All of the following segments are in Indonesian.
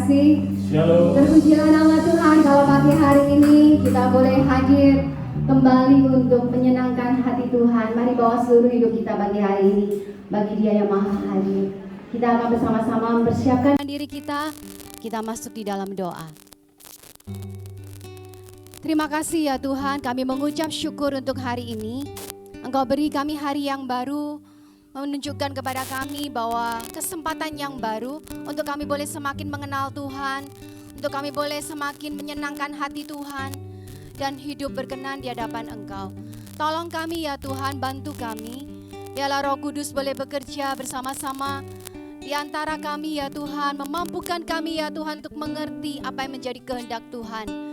kasih. Shalom. Terpujilah nama Tuhan kalau pagi hari ini kita boleh hadir kembali untuk menyenangkan hati Tuhan. Mari bawa seluruh hidup kita pagi hari ini bagi Dia yang Maha Hadir. Kita akan bersama-sama mempersiapkan diri kita masuk di dalam doa. Terima kasih ya Tuhan, kami mengucap syukur untuk hari ini. Engkau beri kami hari yang baru, menunjukkan kepada kami bahwa kesempatan yang baru untuk kami boleh semakin mengenal Tuhan, untuk kami boleh semakin menyenangkan hati Tuhan dan hidup berkenan di hadapan Engkau. Tolong kami ya Tuhan, bantu kami. Biarlah Roh Kudus boleh bekerja bersama-sama di antara kami ya Tuhan, memampukan kami ya Tuhan untuk mengerti apa yang menjadi kehendak Tuhan.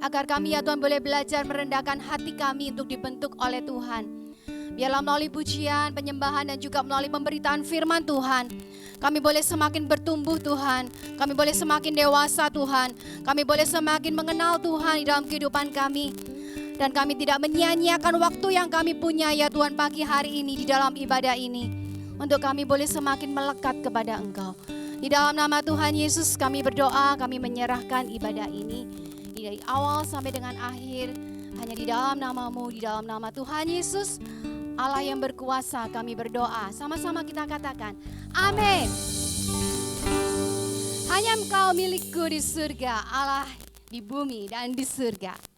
Agar kami ya Tuhan boleh belajar merendahkan hati kami untuk dibentuk oleh Tuhan. Biarlah melalui pujian, penyembahan dan juga melalui pemberitaan firman Tuhan, kami boleh semakin bertumbuh Tuhan, kami boleh semakin dewasa Tuhan, kami boleh semakin mengenal Tuhan di dalam kehidupan kami. Dan kami tidak menyia-nyiakan waktu yang kami punya ya Tuhan pagi hari ini di dalam ibadah ini, untuk kami boleh semakin melekat kepada Engkau. Di dalam nama Tuhan Yesus kami berdoa, kami menyerahkan ibadah ini dari awal sampai dengan akhir, hanya di dalam nama-Mu, di dalam nama Tuhan Yesus Allah yang berkuasa kami berdoa. Sama-sama kita katakan amin. Hanya Engkau milikku di surga, Allah di bumi dan di surga.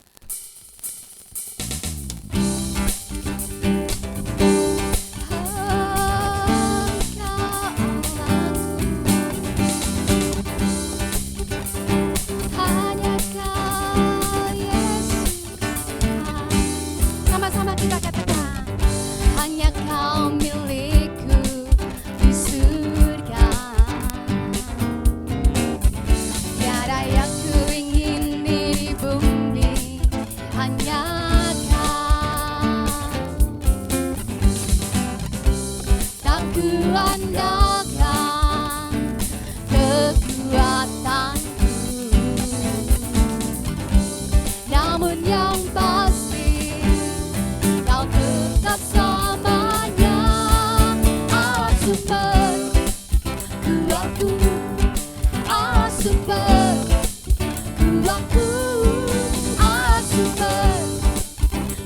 Sama-sama kita katakan hanya Kau milikku di surga. Tiada yang ku ingin di bumi, hanya Kau. Tak ku andalkan kekuatanku, namun yang pasti Kau tetap selamanya Allah sumber kuatku, Allah sumber kuatku, Allah sumber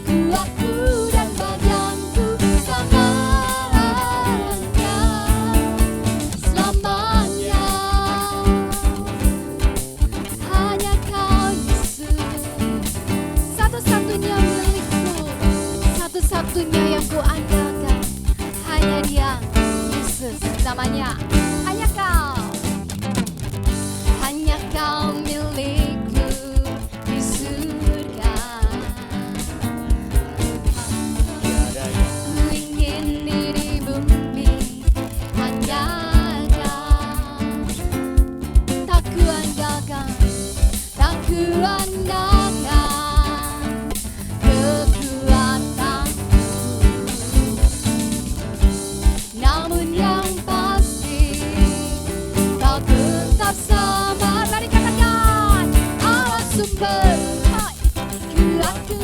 kuatku dan bagianku selamanya, selamanya. Hanya Kau Yesus, satu-satunya milikku, satu-satunya yang ku andalkan, hanya Dia, Yesus namanya. Hanya Kau milikku di surga. Ku ingin di bumi, hanya Kau. Tak ku andalkan kekuatanku, namun yang pasti Kau tetap sama. Mari katakan Allah sumber kuatku,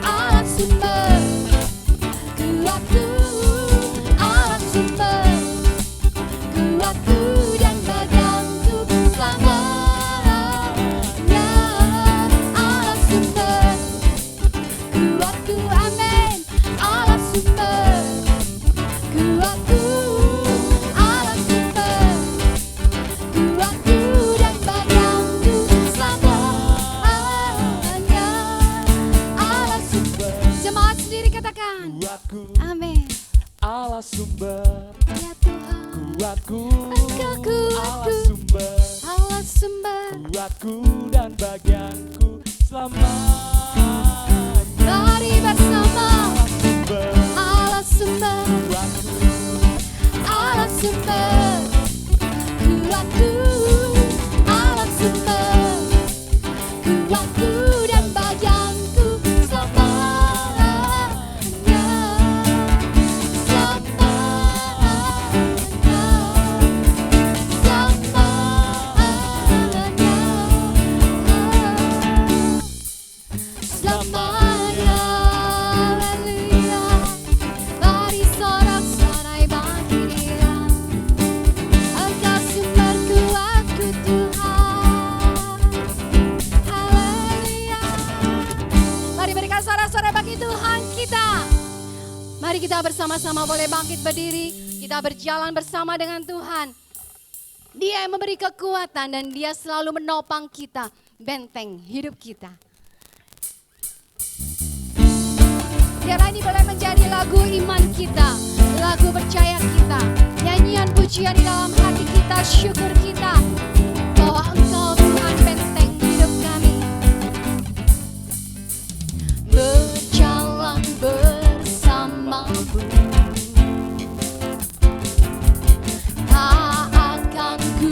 Allah sumber kuatku, Allah sumber kuatku dan bagianku selamanya. Allah sumber kuatku, amin. Allah sumber kuatku, Allah sumber kuatku dan bagianku selamanya. Allah sumber. Jemaat sendiri katakan amin. Allah sumber Ya Tuhan, kuatku, Engkau kuatku, Allah sumber Allah sumber. kuatku dan bagianku selamanya. Mari bersama. Sumber Allah sumber, kuatku, Allah sumber kuatku, Allah sumber kuatku dan bagianku selamanya, selamanya, selamanya. Haleluya. Mari sorak-sorai bagi Dia. Mari kita bersama-sama boleh bangkit berdiri. Kita berjalan bersama dengan Tuhan. Dia yang memberi kekuatan dan Dia selalu menopang kita, benteng hidup kita. Biarlah ini boleh menjadi lagu iman kita, lagu percaya kita, nyanyian pujian di dalam hati kita, syukur kita, bahwa Engkau Tuhan benteng hidup kami. Berjalan bersamamu, tak akan ku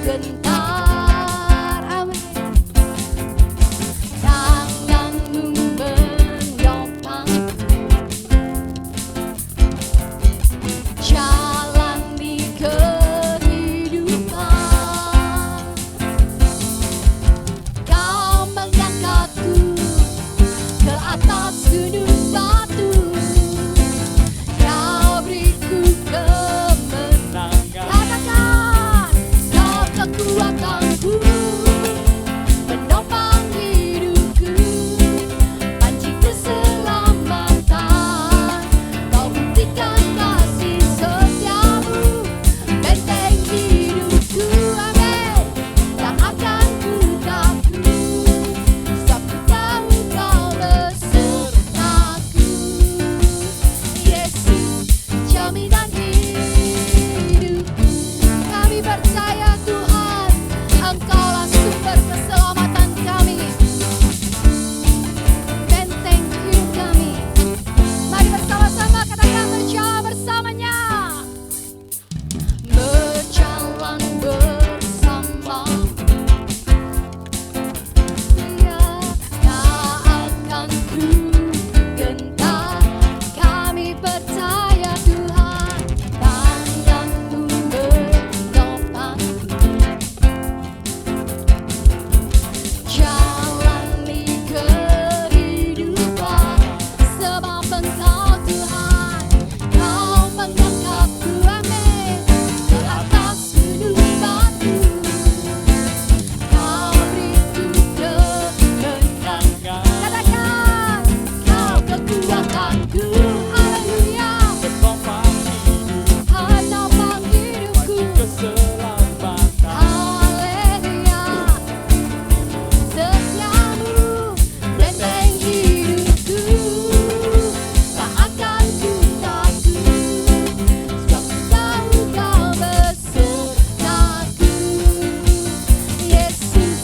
gentar. Amin. Tanganmu menopangku, jalani kehidupan. Kau mengangkatku ke atas gunung batu, Kau beriku kemenangan. Katakan, Kau kekuatanku, menopang hidupku, panci keselamatan. Kau buktikan kasih setiamu, benteng hidupku. Amin. Tak akan ku takut, sebab ku tahu Kau besertaku. Yesus, jaminan hidupku. Kami percaya Tuhan, Engkaulah sumber keselamatan kami, benteng hidup kami. Mari bersama-sama katakan, berjalan bersamanya. Berjalan bersamamu, ya, tak akan ku gentar. Kami percaya Tuhan, tanganmu menopangku, jalani kehidupan. Sebab Engkau Tuhan, Kau mengangkatku, amin, ke atas gunung batu. Kau beriku kemenangan. Katakan, Kau kekuatanku, haleluya, Menopang hidup, menopang hidupku, keselamatan. haleluya, setiamu, benteng hidupku. Tak akan ku takut, sebab ku tahu Kau besertaku. Yesus,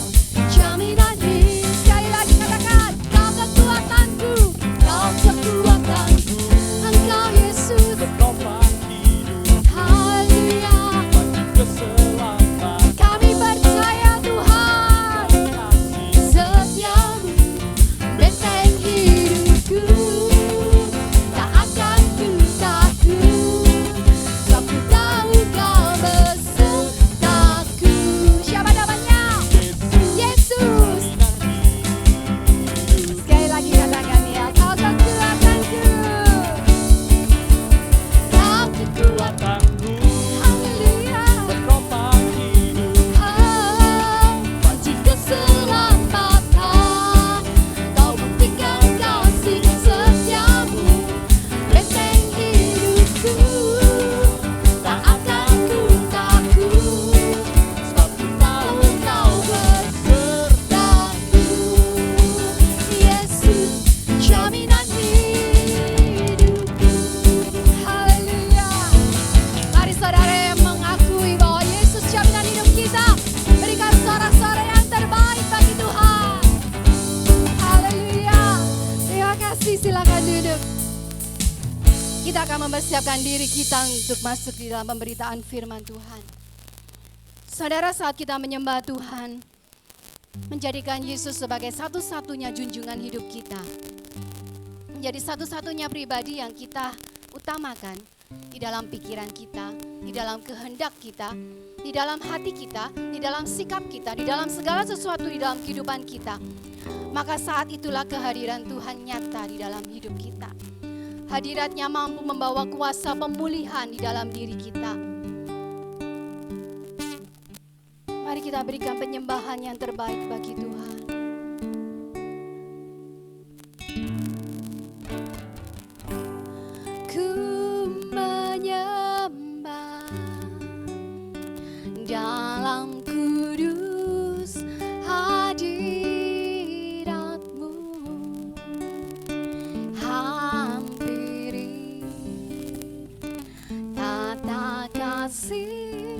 jaminan hidup. Sekali lagi katakan, Kau kekuatanku, Kau kekuatanku. Engkau Yesus, Menopang hidup, haleluya. panci keselamatan. Kami percaya Tuhan, Kasih setiamu, benteng hidupku. Tak akan ku takut, sebab ku tahu Kau besertaku. Siapa namanya? Yesus. Sekali lagi katakan ya, Kau kekuatanku, Kau kekuatanku, haleluya. menopang hidup, Panci keselamatan, Kau buktikan kasih setiamu, benteng hidupku. Tak akan ku takut, sebab ku tahu Kau besertaku. Yesus, jaminan hidupku. Haleluya. Mari saudara yang mengakui bahwa Yesus jaminan hidup kita, berikan suara-suara yang terbaik bagi Tuhan. Haleluya. Terima kasih, silakan duduk. Kita akan mempersiapkan diri kita untuk masuk di dalam pemberitaan firman Tuhan. Saudara, saat kita menyembah Tuhan, menjadikan Yesus sebagai satu-satunya junjungan hidup kita, menjadi satu-satunya pribadi yang kita utamakan di dalam pikiran kita, di dalam kehendak kita, di dalam hati kita, di dalam sikap kita, di dalam segala sesuatu di dalam kehidupan kita. Maka saat itulah kehadiran Tuhan nyata di dalam hidup kita. Hadiratnya mampu membawa kuasa pemulihan di dalam diri kita. Mari kita berikan penyembahan yang terbaik bagi Tuhan. dalam kudus hadirat-Mu, hampiri tata kasih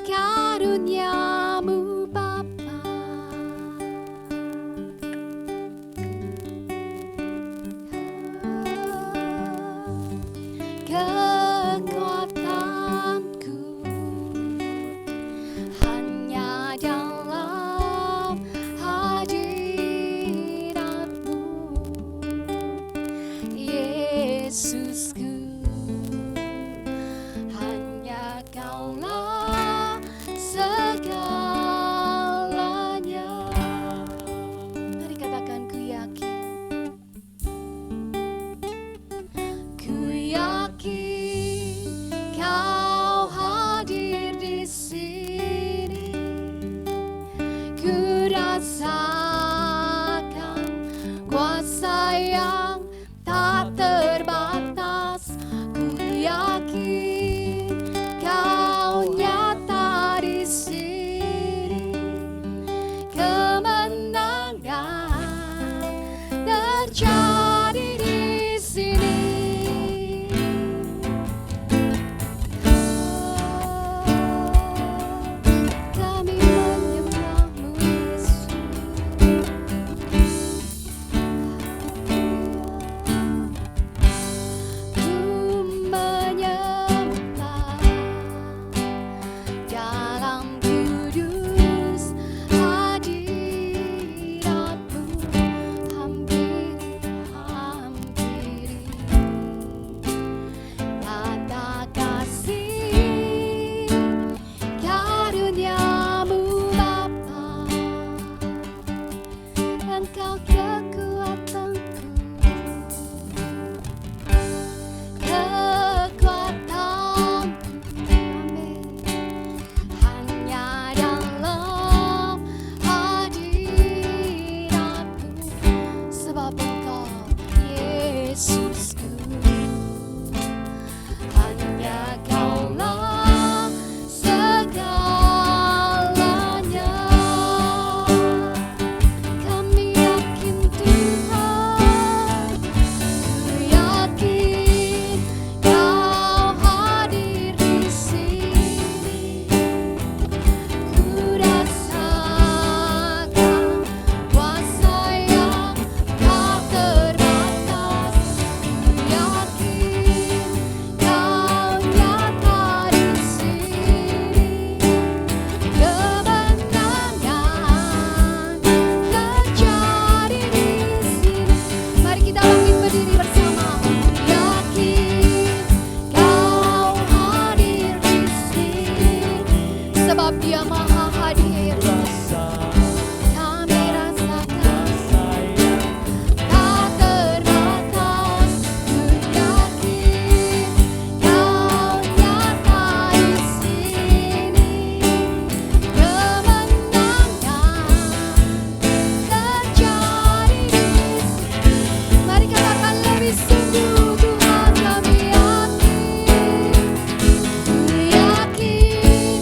karunia-Mu Bapa. Kekuatanku hanya dalam hadirat-Mu, Yesusku. Hanya Kaulah segalanya. Mari katakan, ku yakin, ku yakin Kau hadir di sini. Ku rasakan kuasa yang tak terbatas. Ku yakin Kau nyata di sini. Kemenangan terjadi di sini. Kami menyembah-Mu, Yesus. Ku menyembah dalam kudus hadirat-Mu, hampiri tata kasih karunia-Mu Bapa. Engkau kekuatanku, hanya dalam hadirat-Mu, sebab Engkau Yesusku. Hanya Kaulah segalanya. Kami yakin Tuhan, ku yakin Kau hadir di sini. Ku rasakan kuasa yang tak terbatas. Ku yakin Kau nyata di sini. Kemenangan terjadi di sini. Mari kita bangkit berdiri bersama. Yakin Kau hadir di sini, sebab Dia Maha Hadir. Kami rasakan tak terbatas. Ku yakin Kau nyata di sini. Kemenangan terjadi di sini. Mari katakan lebih sungguh, Tuhan kami yakin. Ku yakin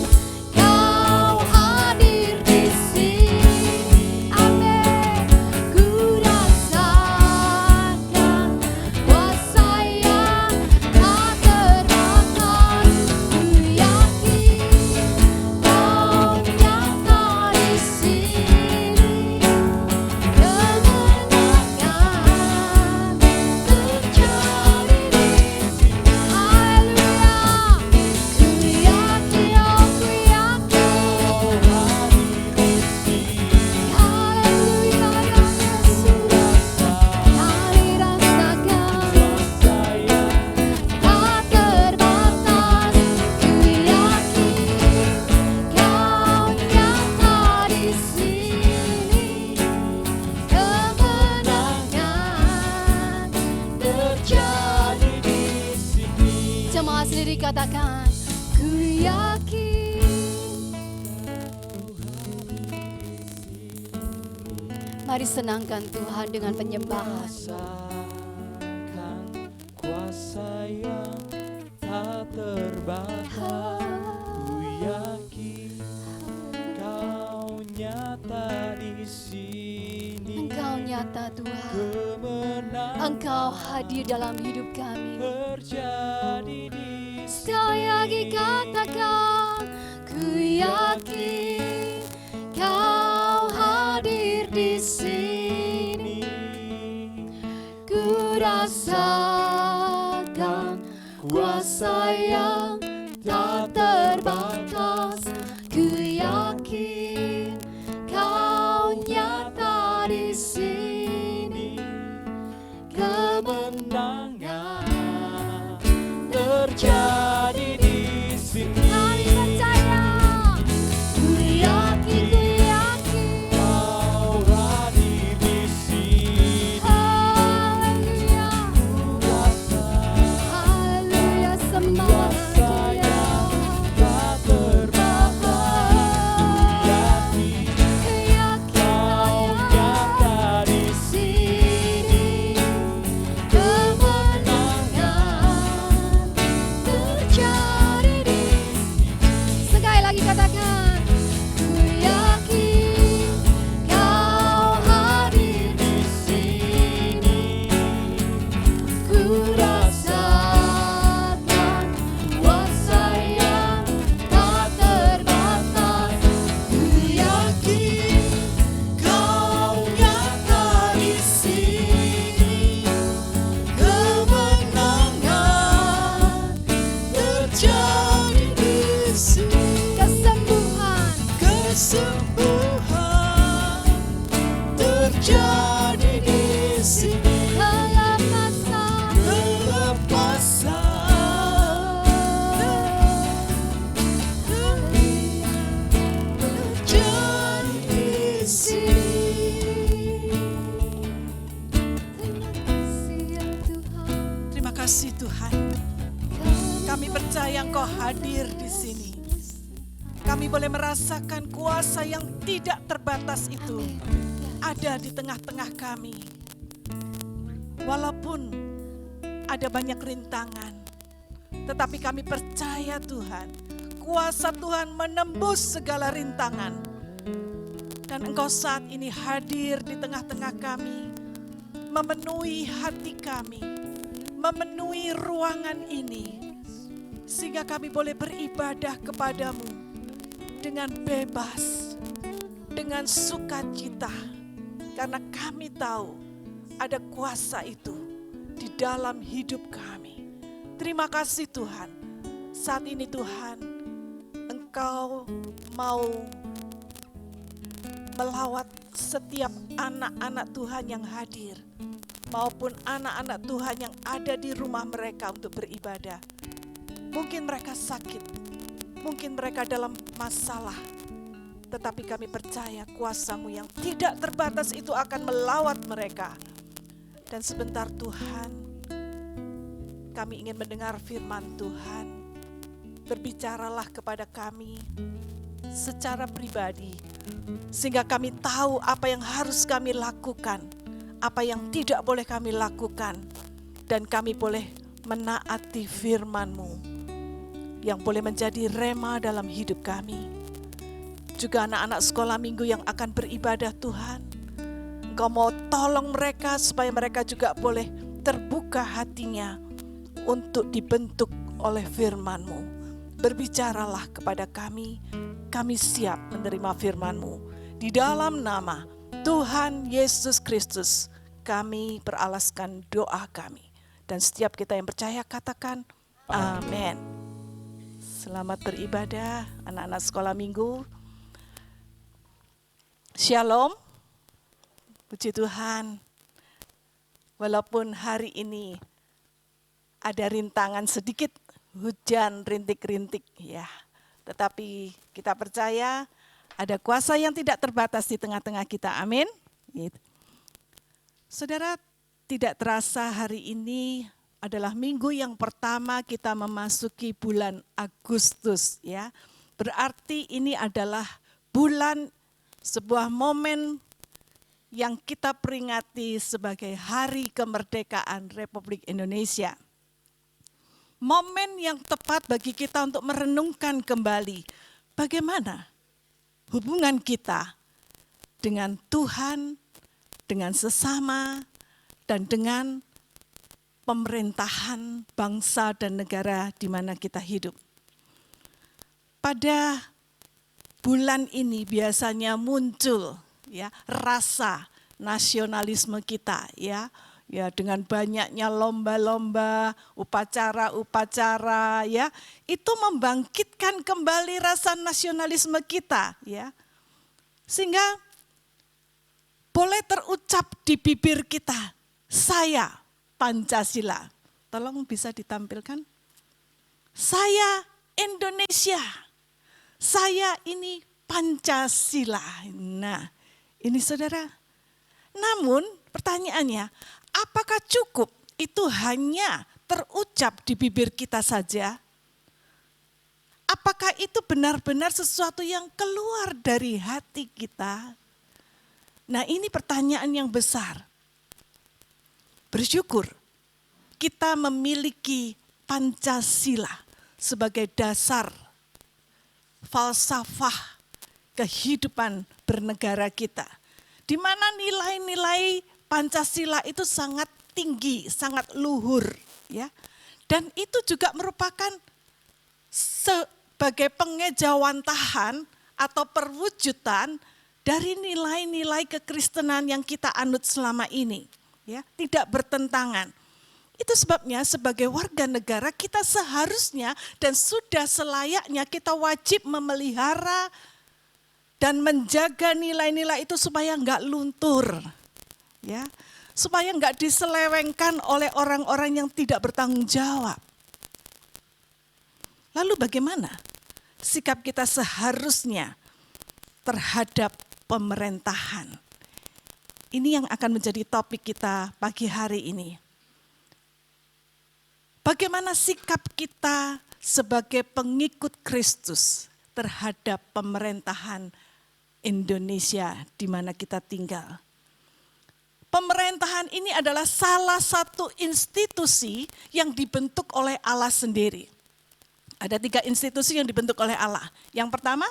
Kau hadir di sini. Amin. Ku rasakan kuasa yang tak terbatas. Ku yakin Kau nyata di sini. Kemenangan terjadi di sini. Haleluya. Ku yakin, oh ku yakin. Haleluya ya Yesus. Kami rasakan tak terbatas. Ku yakin Kau nyata di sini. Kemenangan terjadi di sini. Jemaat sendiri katakan, ku yakin. Mari senangkan Tuhan dengan penyembahan. Rasakan kuasa yang tak terbatas. Ku nyata Tuhan. kemenangan Engkau hadir dalam hidup kami. terjadi di Sekali lagi katakan, ku yakin Kau hadir di sini. Ku rasakan kuasa yang tak terbatas. Ku yakin Kau nyata di sini. kemenangan terjadi di sini. Kami percaya, ku yakin Kau hadir di sini. haleluya, haleluya, semangat Kuasa yang tak terbatas. Yakin Kau nyata di sini. Kemenangan terjadi di sini. Sekali lagi katakan, ku yakin Kau hadir di sini. Ku rasakan kuasa yang tak terbatas. Ku yakin Kau nyata di sini. Kemenangan terjadi di sini. Kesembuhan terjadi di sini. Terjadi di sini. Terima kasih Tuhan. Kami percaya Engkau hadir di sini. Kami boleh merasakan kuasa yang tidak terbatas itu ada di tengah-tengah kami. Walaupun ada banyak rintangan, tetapi kami percaya Tuhan, kuasa Tuhan menembus segala rintangan. Dan Engkau saat ini hadir di tengah-tengah kami, memenuhi hati kami, memenuhi ruangan ini, sehingga kami boleh beribadah kepadamu dengan bebas, dengan sukacita, karena kami tahu ada kuasa itu di dalam hidup kami. Terima kasih Tuhan. Saat ini Tuhan, Engkau mau melawat setiap anak-anak Tuhan yang hadir, maupun anak-anak Tuhan yang ada di rumah mereka untuk beribadah. Mungkin mereka sakit, mungkin mereka dalam masalah, tetapi kami percaya kuasa-Mu yang tidak terbatas itu akan melawat mereka. Dan sebentar Tuhan, kami ingin mendengar firman Tuhan. Berbicaralah kepada kami secara pribadi, sehingga kami tahu apa yang harus kami lakukan, apa yang tidak boleh kami lakukan, dan kami boleh menaati firman-Mu yang boleh menjadi rema dalam hidup kami. Juga anak-anak sekolah minggu yang akan beribadah Tuhan, Engkau mau tolong mereka supaya mereka juga boleh terbuka hatinya untuk dibentuk oleh firman-Mu. Berbicaralah kepada kami siap menerima firman-Mu. Di dalam nama Tuhan Yesus Kristus, kami beralaskan doa kami. Dan setiap kita yang percaya katakan amin. Selamat beribadah anak-anak sekolah minggu. Shalom. Puji Tuhan. Walaupun hari ini ada rintangan sedikit, hujan rintik-rintik ya. Tetapi kita percaya ada kuasa yang tidak terbatas di tengah-tengah kita. Amin. Gitu. Saudara, tidak terasa hari ini adalah minggu yang pertama kita memasuki bulan Agustus ya. Berarti ini adalah bulan, sebuah momen yang kita peringati sebagai Hari Kemerdekaan Republik Indonesia. Momen yang tepat bagi kita untuk merenungkan kembali bagaimana hubungan kita dengan Tuhan dengan sesama, dan dengan pemerintahan bangsa dan negara di mana kita hidup. Pada bulan ini biasanya muncul ya rasa nasionalisme kita ya dengan banyaknya lomba-lomba, upacara-upacara ya, itu membangkitkan kembali rasa nasionalisme kita ya. Sehingga boleh terucap di bibir kita, saya Pancasila. Tolong bisa ditampilkan. Saya Indonesia. Saya ini Pancasila. Nah, ini saudara. Namun pertanyaannya, apakah cukup itu hanya terucap di bibir kita saja? Apakah itu benar-benar sesuatu yang keluar dari hati kita? Nah, ini pertanyaan yang besar. Bersyukur kita memiliki Pancasila sebagai dasar falsafah kehidupan bernegara kita. Di mana nilai-nilai Pancasila itu sangat tinggi, sangat luhur. Ya. Dan itu juga merupakan sebagai pengejawantahan atau perwujudan dari nilai-nilai kekristenan yang kita anut selama ini. Ya, tidak bertentangan. Itu sebabnya sebagai warga negara kita seharusnya dan sudah selayaknya kita wajib memelihara dan menjaga nilai-nilai itu supaya enggak luntur. Ya, supaya enggak diselewengkan oleh orang-orang yang tidak bertanggung jawab. Lalu bagaimana sikap kita seharusnya terhadap pemerintahan? Ini yang akan menjadi topik kita pagi hari ini. Bagaimana sikap kita sebagai pengikut Kristus terhadap pemerintahan Indonesia di mana kita tinggal? Pemerintahan ini adalah salah satu institusi yang dibentuk oleh Allah sendiri. Ada 3 institusi yang dibentuk oleh Allah. Yang pertama,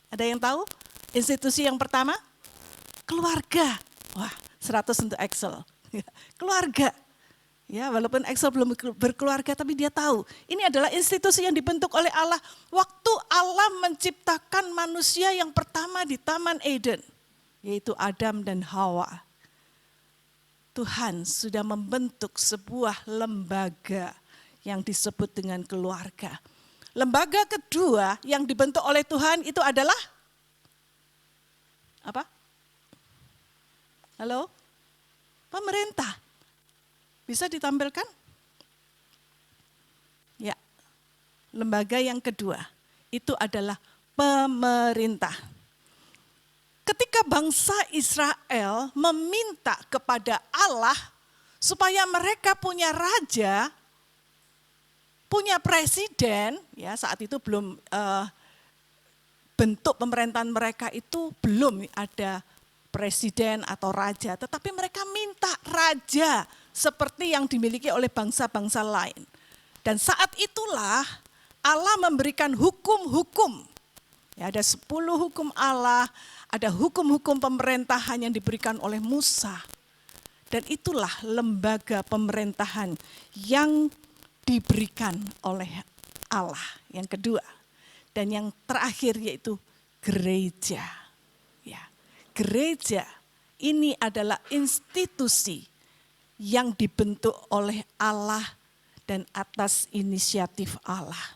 ada yang tahu? Institusi yang pertama, keluarga. Wah, 100 untuk Excel. Keluarga. Ya, walaupun Excel belum berkeluarga, tapi dia tahu. Ini adalah institusi yang dibentuk oleh Allah. Waktu Allah menciptakan manusia yang pertama di Taman Eden, yaitu Adam dan Hawa. Tuhan sudah membentuk sebuah lembaga yang disebut dengan keluarga. Lembaga kedua yang dibentuk oleh Tuhan itu adalah apa? Halo? Pemerintah. Bisa ditampilkan? Ya. Lembaga yang kedua itu adalah pemerintah. Ketika bangsa Israel meminta kepada Allah supaya mereka punya raja, punya presiden, ya saat itu belum bentuk pemerintahan mereka itu belum ada presiden atau raja, tetapi mereka minta raja seperti yang dimiliki oleh bangsa-bangsa lain. Dan saat itulah Allah memberikan hukum-hukum. Ya, ada 10 hukum Allah, ada hukum-hukum pemerintahan yang diberikan oleh Musa. Dan itulah lembaga pemerintahan yang diberikan oleh Allah. Yang kedua. Dan yang terakhir yaitu gereja. Ya, gereja ini adalah institusi yang dibentuk oleh Allah dan atas inisiatif Allah.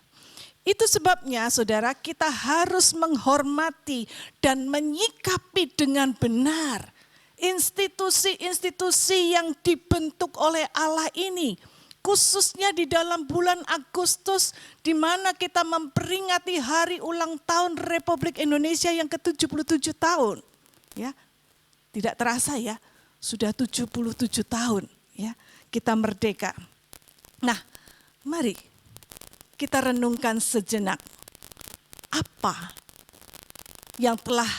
Itu sebabnya saudara kita harus menghormati dan menyikapi dengan benar institusi-institusi yang dibentuk oleh Allah ini. Khususnya di dalam bulan Agustus di mana kita memperingati hari ulang tahun Republik Indonesia yang ke-77 tahun. Ya, tidak terasa ya, sudah 77 tahun ya kita merdeka. Nah, mari kita renungkan sejenak apa yang telah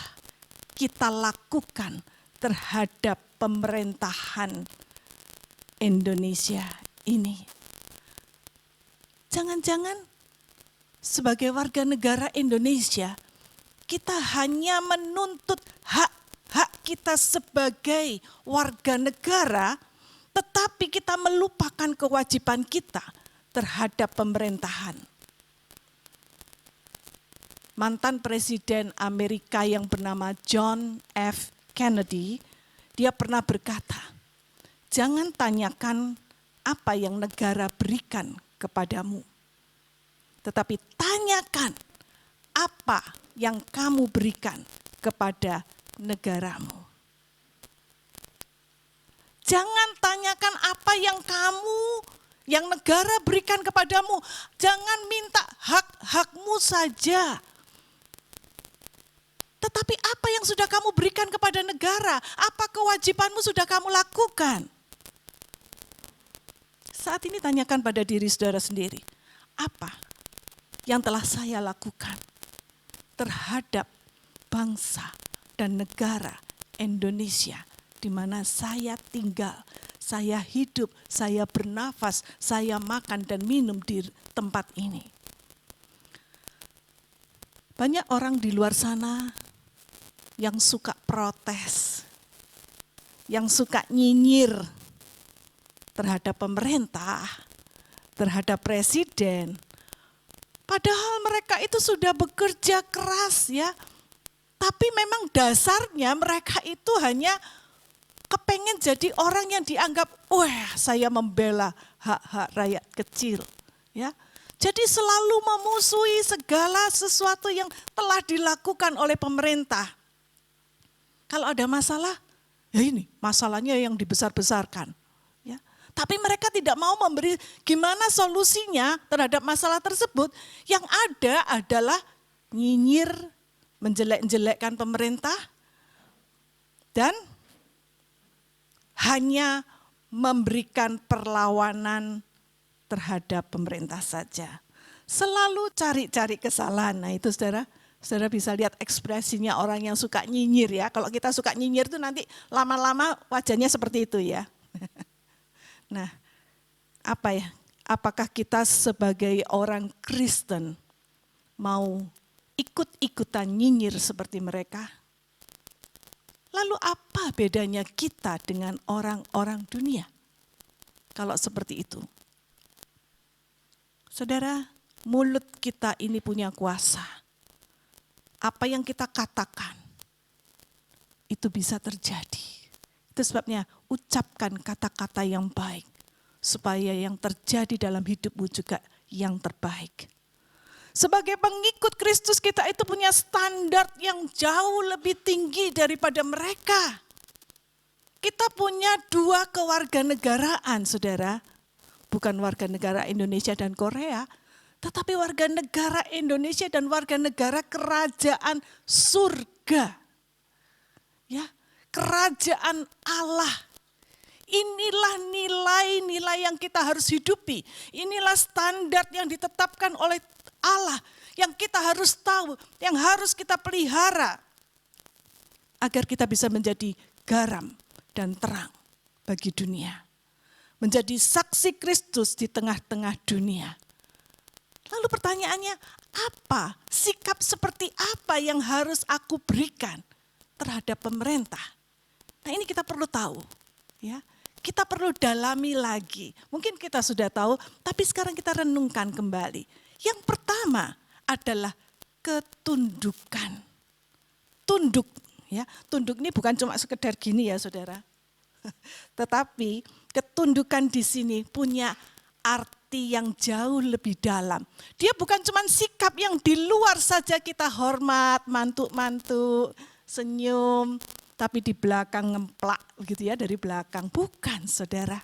kita lakukan terhadap pemerintahan Indonesia ini. Jangan-jangan sebagai warga negara Indonesia kita hanya menuntut hak-hak kita sebagai warga negara, tetapi kita melupakan kewajiban kita terhadap pemerintahan. Mantan Presiden Amerika yang bernama John F. Kennedy, dia pernah berkata, jangan tanyakan apa yang negara berikan kepadamu, tetapi tanyakan apa yang kamu berikan kepada negaramu. Jangan tanyakan apa yang negara berikan kepadamu. Jangan minta hak-hakmu saja. Tetapi apa yang sudah kamu berikan kepada negara? Apa kewajibanmu sudah kamu lakukan? Saat ini tanyakan pada diri saudara sendiri. Apa yang telah saya lakukan terhadap bangsa dan negara Indonesia di mana saya tinggal, saya hidup, saya bernafas, saya makan dan minum di tempat ini. Banyak orang di luar sana yang suka protes, yang suka nyinyir terhadap pemerintah, terhadap presiden. Padahal mereka itu sudah bekerja keras ya. Tapi memang dasarnya mereka itu hanya kepengen jadi orang yang dianggap, wah saya membela hak-hak rakyat kecil. Ya. Jadi selalu memusuhi segala sesuatu yang telah dilakukan oleh pemerintah. Kalau ada masalah, ya ini masalahnya yang dibesar-besarkan. Ya. Tapi mereka tidak mau memberi gimana solusinya terhadap masalah tersebut. Yang ada adalah nyinyir, menjelek-jelekkan pemerintah, dan hanya memberikan perlawanan terhadap pemerintah saja. Selalu cari-cari kesalahan. Nah itu saudara bisa lihat ekspresinya orang yang suka nyinyir ya. Kalau kita suka nyinyir itu nanti lama-lama wajahnya seperti itu ya. Nah, apakah kita sebagai orang Kristen mau ikut-ikutan nyinyir seperti mereka? Lalu apa bedanya kita dengan orang-orang dunia? Kalau seperti itu. Saudara, mulut kita ini punya kuasa. Apa yang kita katakan, itu bisa terjadi. Itu sebabnya ucapkan kata-kata yang baik. Supaya yang terjadi dalam hidupmu juga yang terbaik. Sebagai pengikut Kristus kita itu punya standar yang jauh lebih tinggi daripada mereka. Kita punya 2 kewarganegaraan, saudara. Bukan warga negara Indonesia dan Korea, tetapi warga negara Indonesia dan warga negara kerajaan surga. Ya, kerajaan Allah. Inilah nilai-nilai yang kita harus hidupi. Inilah standar yang ditetapkan oleh Allah yang kita harus tahu, yang harus kita pelihara agar kita bisa menjadi garam dan terang bagi dunia. Menjadi saksi Kristus di tengah-tengah dunia. Lalu pertanyaannya, apa sikap seperti apa yang harus aku berikan terhadap pemerintah? Nah, ini kita perlu tahu, ya. Kita perlu dalami lagi. Mungkin kita sudah tahu, tapi sekarang kita renungkan kembali. Yang pertama adalah ketundukan. Tunduk, ya. Tunduk ini bukan cuma sekedar gini ya, saudara. Tetapi ketundukan di sini punya arti yang jauh lebih dalam. Dia bukan cuma sikap yang di luar saja kita hormat, mantuk-mantuk, senyum, tapi di belakang ngemplak gitu ya, dari belakang. Bukan, saudara.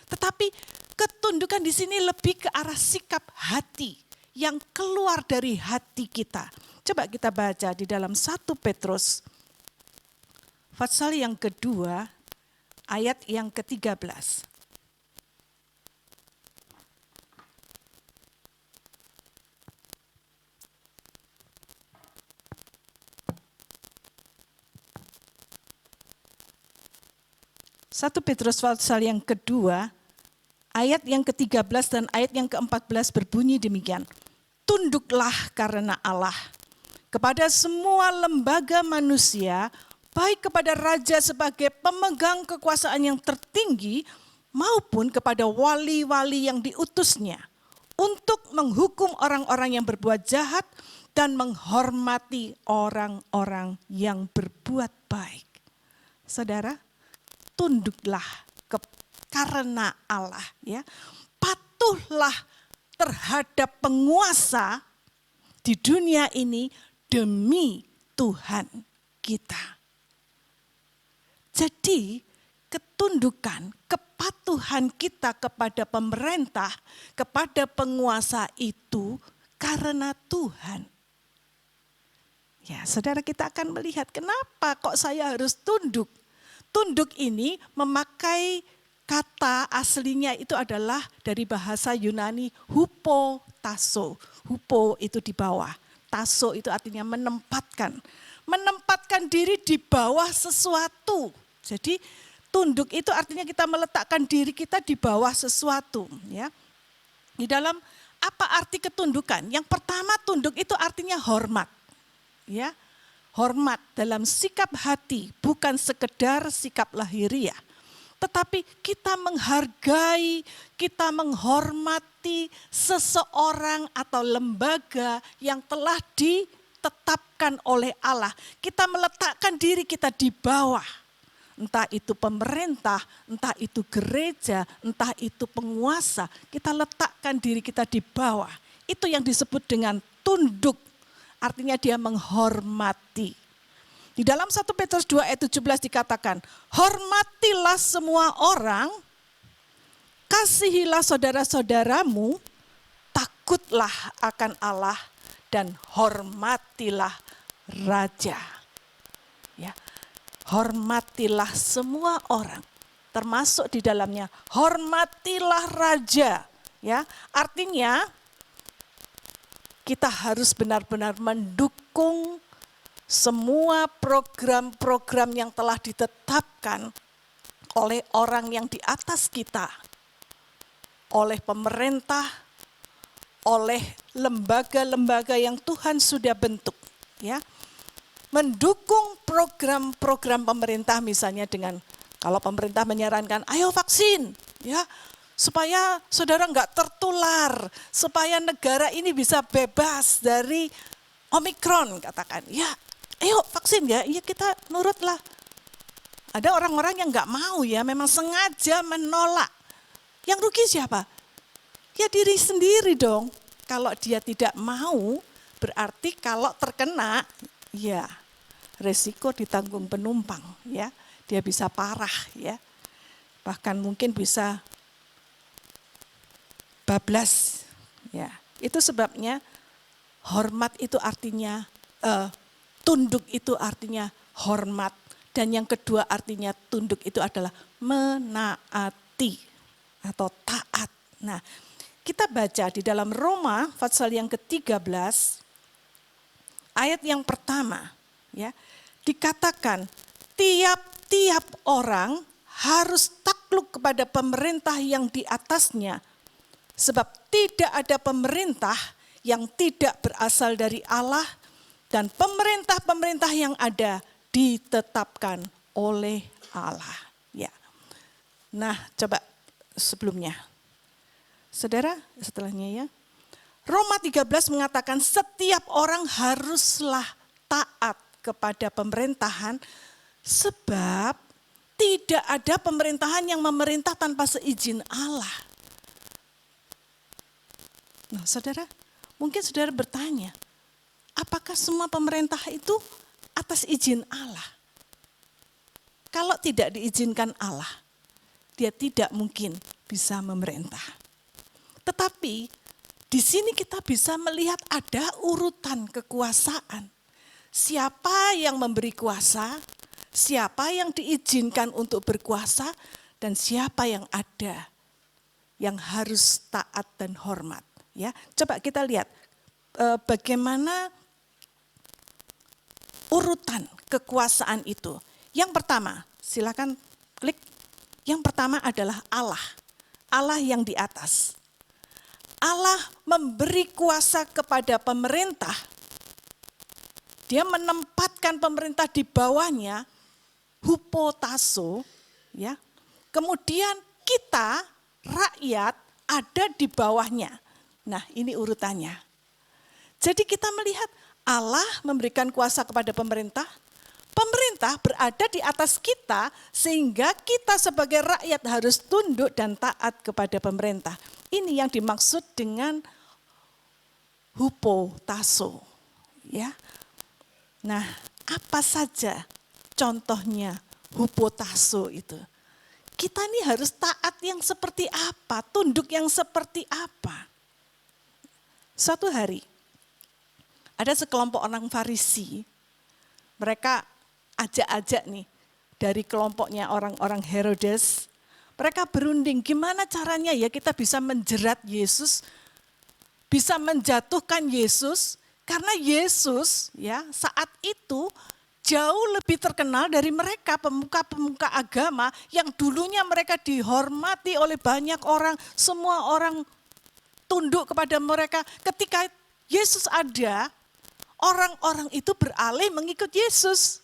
Tetapi ketundukan di sini lebih ke arah sikap hati yang keluar dari hati kita. Coba kita baca di dalam 1 Petrus pasal yang kedua, ayat yang ke-13. Satu Petrus pasal yang kedua, ayat yang ke-13 dan ayat yang ke-14 berbunyi demikian. Tunduklah karena Allah kepada semua lembaga manusia, baik kepada raja sebagai pemegang kekuasaan yang tertinggi maupun kepada wali-wali yang diutusnya untuk menghukum orang-orang yang berbuat jahat dan menghormati orang-orang yang berbuat baik. Saudara, tunduklah karena Allah, ya. Patuhlah terhadap penguasa di dunia ini demi Tuhan kita. Jadi ketundukan, kepatuhan kita kepada pemerintah, kepada penguasa itu karena Tuhan. Ya, saudara, kita akan melihat kenapa kok saya harus tunduk. Tunduk ini memakai kata aslinya itu adalah dari bahasa Yunani hupotasso. Hupo itu di bawah, tasso itu artinya menempatkan. Menempatkan diri di bawah sesuatu. Jadi tunduk itu artinya kita meletakkan diri kita di bawah sesuatu. Ya. Di dalam apa arti ketundukan? Yang pertama, tunduk itu artinya hormat. Ya, hormat dalam sikap hati, bukan sekedar sikap lahiriah. Tetapi kita menghargai, kita menghormati seseorang atau lembaga yang telah ditetapkan oleh Allah. Kita meletakkan diri kita di bawah. Entah itu pemerintah, entah itu gereja, entah itu penguasa. Kita letakkan diri kita di bawah. Itu yang disebut dengan tunduk. Artinya dia menghormati. Di dalam 1 Petrus 2 ayat 17 dikatakan, hormatilah semua orang, kasihilah saudara-saudaramu, takutlah akan Allah, dan hormatilah raja. Ya. Hormatilah semua orang, termasuk di dalamnya hormatilah raja. Ya, artinya kita harus benar-benar mendukung semua program-program yang telah ditetapkan oleh orang yang di atas kita, oleh pemerintah, oleh lembaga-lembaga yang Tuhan sudah bentuk. Ya. Mendukung program-program pemerintah misalnya dengan kalau pemerintah menyarankan ayo vaksin ya supaya saudara enggak tertular, supaya negara ini bisa bebas dari Omikron katakan. Ya, ayo vaksin ya, iya kita nurutlah. Ada orang-orang yang enggak mau ya, memang sengaja menolak. Yang rugi siapa? Ya diri sendiri dong. Kalau dia tidak mau berarti kalau terkena ya, resiko ditanggung penumpang ya. Dia bisa parah ya. Bahkan mungkin bisa bablas ya. Itu sebabnya hormat itu artinya tunduk itu artinya hormat, dan yang kedua artinya tunduk itu adalah menaati atau taat. Nah, kita baca di dalam Roma pasal yang ke-13 ayat yang pertama, ya, dikatakan tiap-tiap orang harus takluk kepada pemerintah yang di atasnya, sebab tidak ada pemerintah yang tidak berasal dari Allah, dan pemerintah-pemerintah yang ada ditetapkan oleh Allah. Ya. Nah, coba sebelumnya, saudara, setelahnya ya. Roma 13 mengatakan setiap orang haruslah taat kepada pemerintahan sebab tidak ada pemerintahan yang memerintah tanpa seizin Allah. Nah, saudara, mungkin saudara bertanya, apakah semua pemerintah itu atas izin Allah? Kalau tidak diizinkan Allah, dia tidak mungkin bisa memerintah. Tetapi di sini kita bisa melihat ada urutan kekuasaan. Siapa yang memberi kuasa, siapa yang diizinkan untuk berkuasa, dan siapa yang ada yang harus taat dan hormat. Ya, coba kita lihat bagaimana urutan kekuasaan itu. Yang pertama, silakan klik. Yang pertama adalah Allah. Allah yang di atas. Allah memberi kuasa kepada pemerintah. Dia menempatkan pemerintah di bawahnya hupotasso, ya. Kemudian kita rakyat ada di bawahnya. Nah, ini urutannya. Jadi kita melihat Allah memberikan kuasa kepada pemerintah, pemerintah berada di atas kita sehingga kita sebagai rakyat harus tunduk dan taat kepada pemerintah. Ini yang dimaksud dengan hupotasso, ya. Nah, apa saja contohnya hupotasso itu? Kita ini harus taat yang seperti apa, tunduk yang seperti apa. Suatu hari, ada sekelompok orang Farisi, mereka ajak-ajak nih dari kelompoknya orang-orang Herodes, mereka berunding gimana caranya ya kita bisa menjerat Yesus, bisa menjatuhkan Yesus, karena Yesus ya saat itu jauh lebih terkenal dari mereka pemuka-pemuka agama yang dulunya mereka dihormati oleh banyak orang, semua orang tunduk kepada mereka. Ketika Yesus ada, orang-orang itu beralih mengikut Yesus.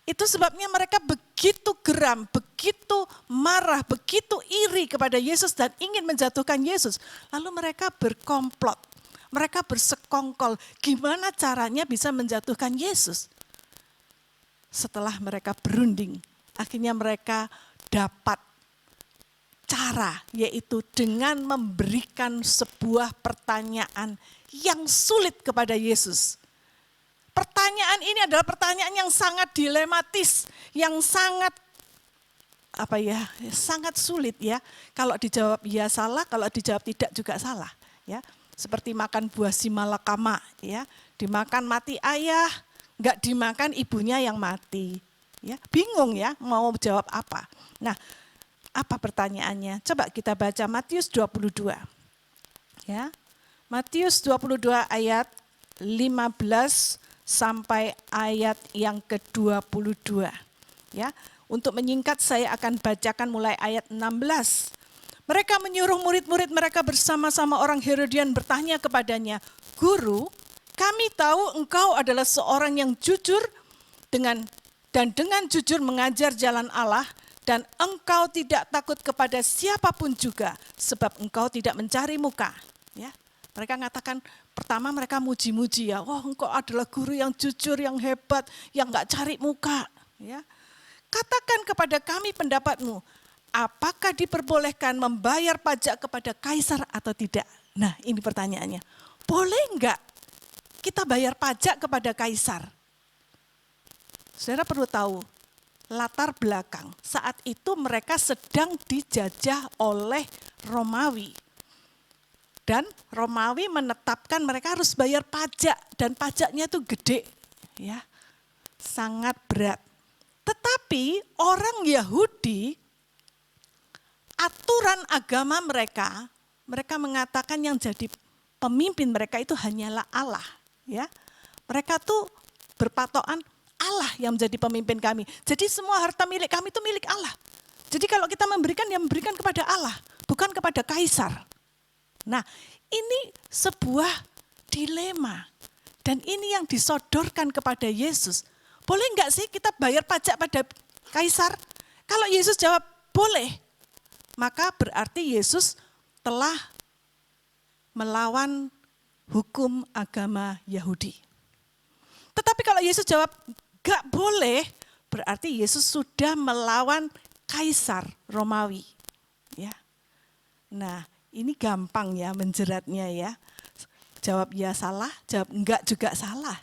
Itu sebabnya mereka begitu geram, begitu marah, begitu iri kepada Yesus dan ingin menjatuhkan Yesus. Lalu mereka berkomplot, mereka bersekongkol, gimana caranya bisa menjatuhkan Yesus. Setelah mereka berunding, akhirnya mereka dapat cara, yaitu dengan memberikan sebuah pertanyaan yang sulit kepada Yesus. Pertanyaan ini adalah pertanyaan yang sangat dilematis, yang sangat sangat sulit ya. Kalau dijawab iya salah, kalau dijawab tidak juga salah ya. Seperti makan buah simalakama ya, dimakan mati ayah, enggak dimakan ibunya yang mati. Ya, bingung ya mau jawab apa. Nah, apa pertanyaannya? Coba kita baca Matius 22. Ya. Matius 22 ayat 15 sampai ayat yang ke-22. Ya, untuk menyingkat saya akan bacakan mulai ayat 16. Mereka menyuruh murid-murid mereka bersama-sama orang Herodian bertanya kepadanya, "Guru, kami tahu engkau adalah seorang yang jujur dengan jujur mengajar jalan Allah dan engkau tidak takut kepada siapapun juga sebab engkau tidak mencari muka." Ya. Mereka mengatakan, pertama mereka muji-muji ya, wah engkau adalah guru yang jujur, yang hebat, yang enggak cari muka. Ya. Katakan kepada kami pendapatmu, apakah diperbolehkan membayar pajak kepada kaisar atau tidak? Nah ini pertanyaannya, boleh enggak kita bayar pajak kepada kaisar? Saudara perlu tahu, latar belakang saat itu mereka sedang dijajah oleh Romawi. Dan Romawi menetapkan mereka harus bayar pajak dan pajaknya itu gede, ya, sangat berat. Tetapi orang Yahudi, aturan agama mereka mengatakan yang jadi pemimpin mereka itu hanyalah Allah, ya. Mereka tuh berpatokan Allah yang menjadi pemimpin kami. Jadi semua harta milik kami itu milik Allah. Jadi kalau kita memberikan, ya memberikan kepada Allah, bukan kepada kaisar. Nah, ini sebuah dilema dan ini yang disodorkan kepada Yesus. Boleh enggak sih kita bayar pajak pada kaisar? Kalau Yesus jawab boleh, maka berarti Yesus telah melawan hukum agama Yahudi. Tetapi kalau Yesus jawab enggak boleh, berarti Yesus sudah melawan kaisar Romawi. Ya. Nah, ini gampang ya menjeratnya ya. Jawab ya salah, jawab enggak juga salah.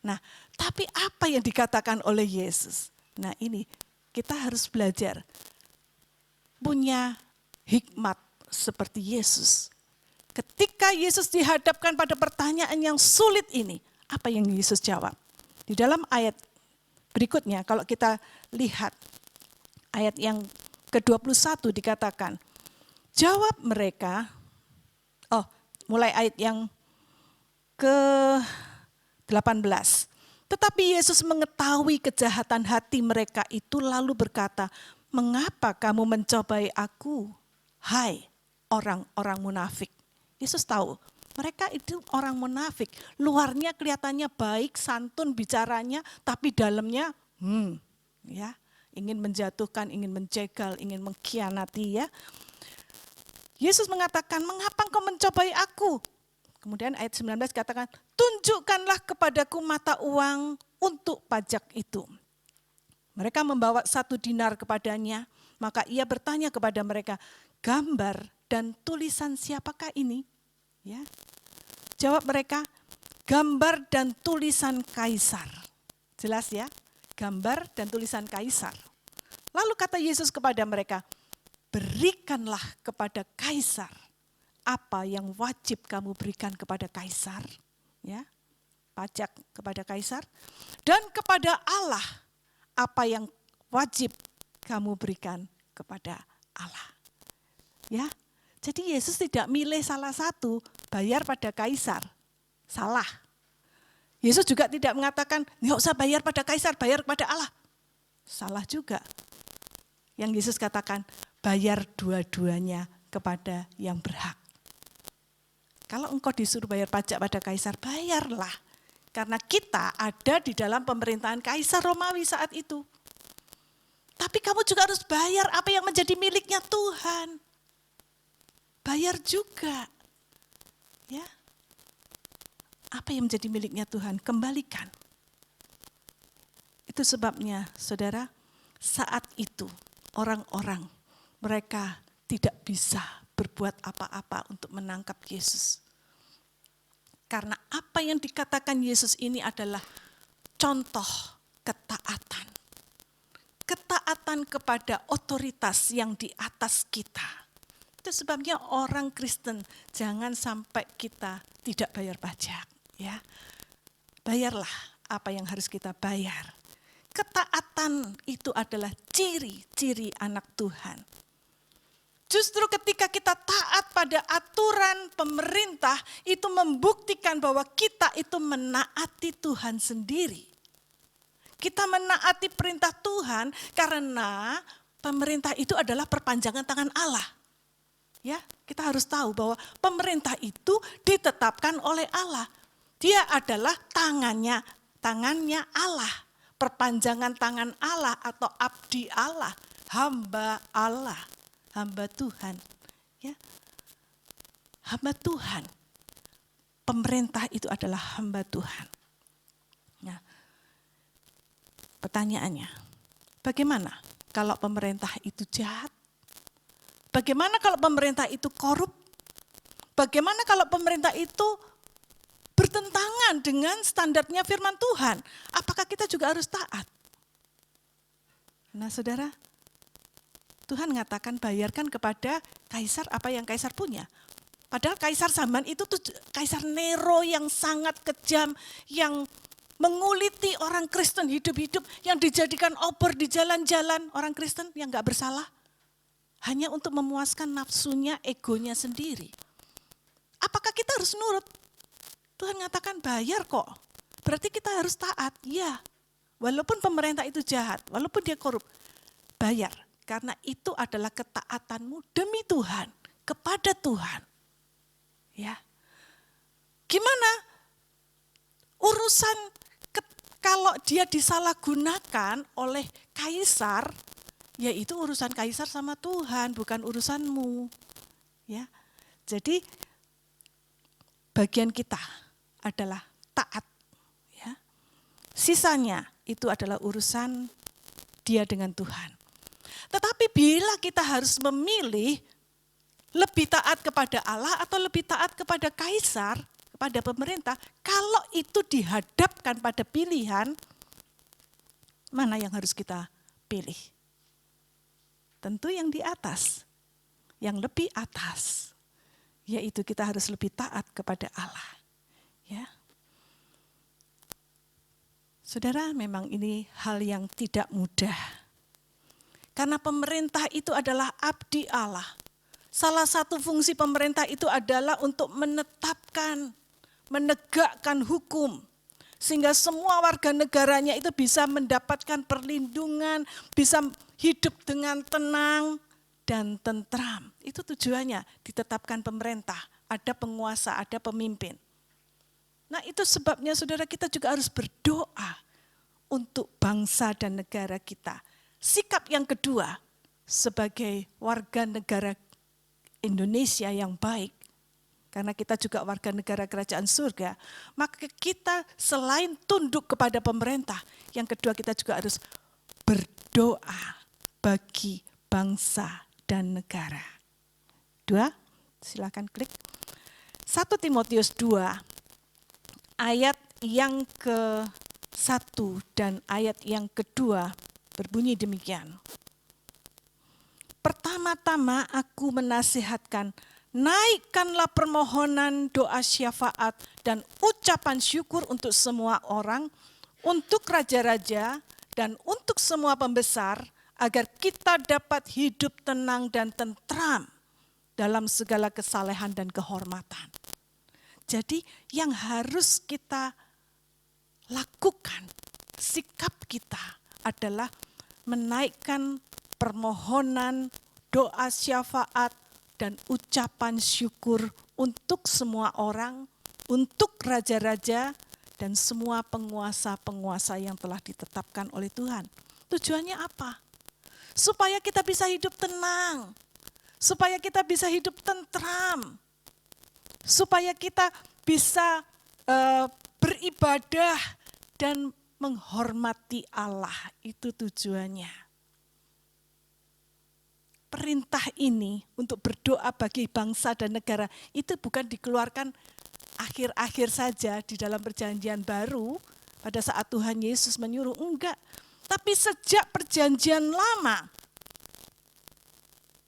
Nah, tapi apa yang dikatakan oleh Yesus? Nah ini kita harus belajar. Punya hikmat seperti Yesus. Ketika Yesus dihadapkan pada pertanyaan yang sulit ini, apa yang Yesus jawab? Di dalam ayat berikutnya kalau kita lihat ayat yang ke-21 dikatakan, jawab mereka, mulai ayat yang ke-18. Tetapi Yesus mengetahui kejahatan hati mereka itu lalu berkata, mengapa kamu mencobai aku, hai orang-orang munafik? Yesus tahu, mereka itu orang munafik. Luarnya kelihatannya baik, santun bicaranya, tapi dalamnya, ya. ingin menjatuhkan, ingin menjegal, ingin mengkhianati ya. Yesus mengatakan, mengapa engkau mencobai aku? Kemudian ayat 19 katakan, tunjukkanlah kepadaku mata uang untuk pajak itu. Mereka membawa 1 dinar kepadanya, maka ia bertanya kepada mereka, gambar dan tulisan siapakah ini? Ya. Jawab mereka, gambar dan tulisan kaisar. Jelas ya, gambar dan tulisan kaisar. Lalu kata Yesus kepada mereka, berikanlah kepada kaisar apa yang wajib kamu berikan kepada kaisar, ya, pajak kepada kaisar, dan kepada Allah apa yang wajib kamu berikan kepada Allah. Ya, jadi Yesus tidak milih salah satu, bayar pada kaisar, salah. Yesus juga tidak mengatakan, nggak usah bayar pada kaisar, bayar kepada Allah, salah juga. Yang Yesus katakan, bayar dua-duanya kepada yang berhak. Kalau engkau disuruh bayar pajak pada kaisar, bayarlah. Karena kita ada di dalam pemerintahan kaisar Romawi saat itu. Tapi kamu juga harus bayar apa yang menjadi miliknya Tuhan. Bayar juga. Ya. Apa yang menjadi miliknya Tuhan, kembalikan. Itu sebabnya, saudara, saat itu orang-orang mereka tidak bisa berbuat apa-apa untuk menangkap Yesus. Karena apa yang dikatakan Yesus ini adalah contoh ketaatan. Ketaatan kepada otoritas yang di atas kita. Itu sebabnya orang Kristen jangan sampai kita tidak bayar pajak. Ya, bayarlah apa yang harus kita bayar. Ketaatan itu adalah ciri-ciri anak Tuhan. Justru ketika kita taat pada aturan pemerintah, itu membuktikan bahwa kita itu menaati Tuhan sendiri. Kita menaati perintah Tuhan karena pemerintah itu adalah perpanjangan tangan Allah. Ya, kita harus tahu bahwa pemerintah itu ditetapkan oleh Allah. Dia adalah tangannya Allah, perpanjangan tangan Allah atau abdi Allah, hamba Allah, hamba Tuhan. Ya. Hamba Tuhan. Pemerintah itu adalah hamba Tuhan. Nah, pertanyaannya, bagaimana kalau pemerintah itu jahat? Bagaimana kalau pemerintah itu korup? Bagaimana kalau pemerintah itu bertentangan dengan standarnya firman Tuhan? Apakah kita juga harus taat? Nah, saudara, Tuhan mengatakan bayarkan kepada kaisar apa yang kaisar punya. Padahal kaisar zaman itu tuh kaisar Nero yang sangat kejam, yang menguliti orang Kristen hidup-hidup, yang dijadikan obor di jalan-jalan orang Kristen yang gak bersalah. Hanya untuk memuaskan nafsunya, egonya sendiri. Apakah kita harus nurut? Tuhan mengatakan bayar kok. Berarti kita harus taat. Ya, walaupun pemerintah itu jahat, walaupun dia korup, bayar. Karena itu adalah ketaatanmu demi Tuhan, kepada Tuhan. Ya, gimana urusan kalau dia disalahgunakan oleh kaisar, ya itu urusan kaisar sama Tuhan, bukan urusanmu. Ya, jadi bagian kita adalah taat. Ya. Sisanya itu adalah urusan dia dengan Tuhan. Tetapi bila kita harus memilih lebih taat kepada Allah atau lebih taat kepada kaisar, kepada pemerintah, kalau itu dihadapkan pada pilihan, mana yang harus kita pilih? Tentu yang di atas, yang lebih atas, yaitu kita harus lebih taat kepada Allah. Ya. Saudara, memang ini hal yang tidak mudah. Karena pemerintah itu adalah abdi Allah. Salah satu fungsi pemerintah itu adalah untuk menetapkan, menegakkan hukum. Sehingga semua warga negaranya itu bisa mendapatkan perlindungan, bisa hidup dengan tenang dan tentram. Itu tujuannya ditetapkan pemerintah, ada penguasa, ada pemimpin. Nah itu sebabnya saudara kita juga harus berdoa untuk bangsa dan negara kita. sikap yang kedua sebagai warga negara Indonesia yang baik, karena kita juga warga negara kerajaan surga, maka kita selain tunduk kepada pemerintah, yang kedua kita juga harus berdoa bagi bangsa dan negara. 2, silakan klik. 1 Timotius 2 ayat yang ke-1 dan ayat yang kedua berbunyi demikian. Pertama-tama aku menasihatkan, naikkanlah permohonan, doa syafaat, dan ucapan syukur untuk semua orang, untuk raja-raja, dan untuk semua pembesar, agar kita dapat hidup tenang dan tentram dalam segala kesalehan dan kehormatan. Jadi yang harus kita lakukan, sikap kita adalah menaikkan permohonan, doa syafaat, dan ucapan syukur untuk semua orang, untuk raja-raja, dan semua penguasa-penguasa yang telah ditetapkan oleh Tuhan. Tujuannya apa? Supaya kita bisa hidup tenang, supaya kita bisa hidup tentram, supaya kita bisa beribadah dan menghormati Allah. Itu tujuannya. Perintah ini untuk berdoa bagi bangsa dan negara itu bukan dikeluarkan akhir-akhir saja di dalam perjanjian baru pada saat Tuhan Yesus menyuruh, enggak. Tapi sejak perjanjian lama,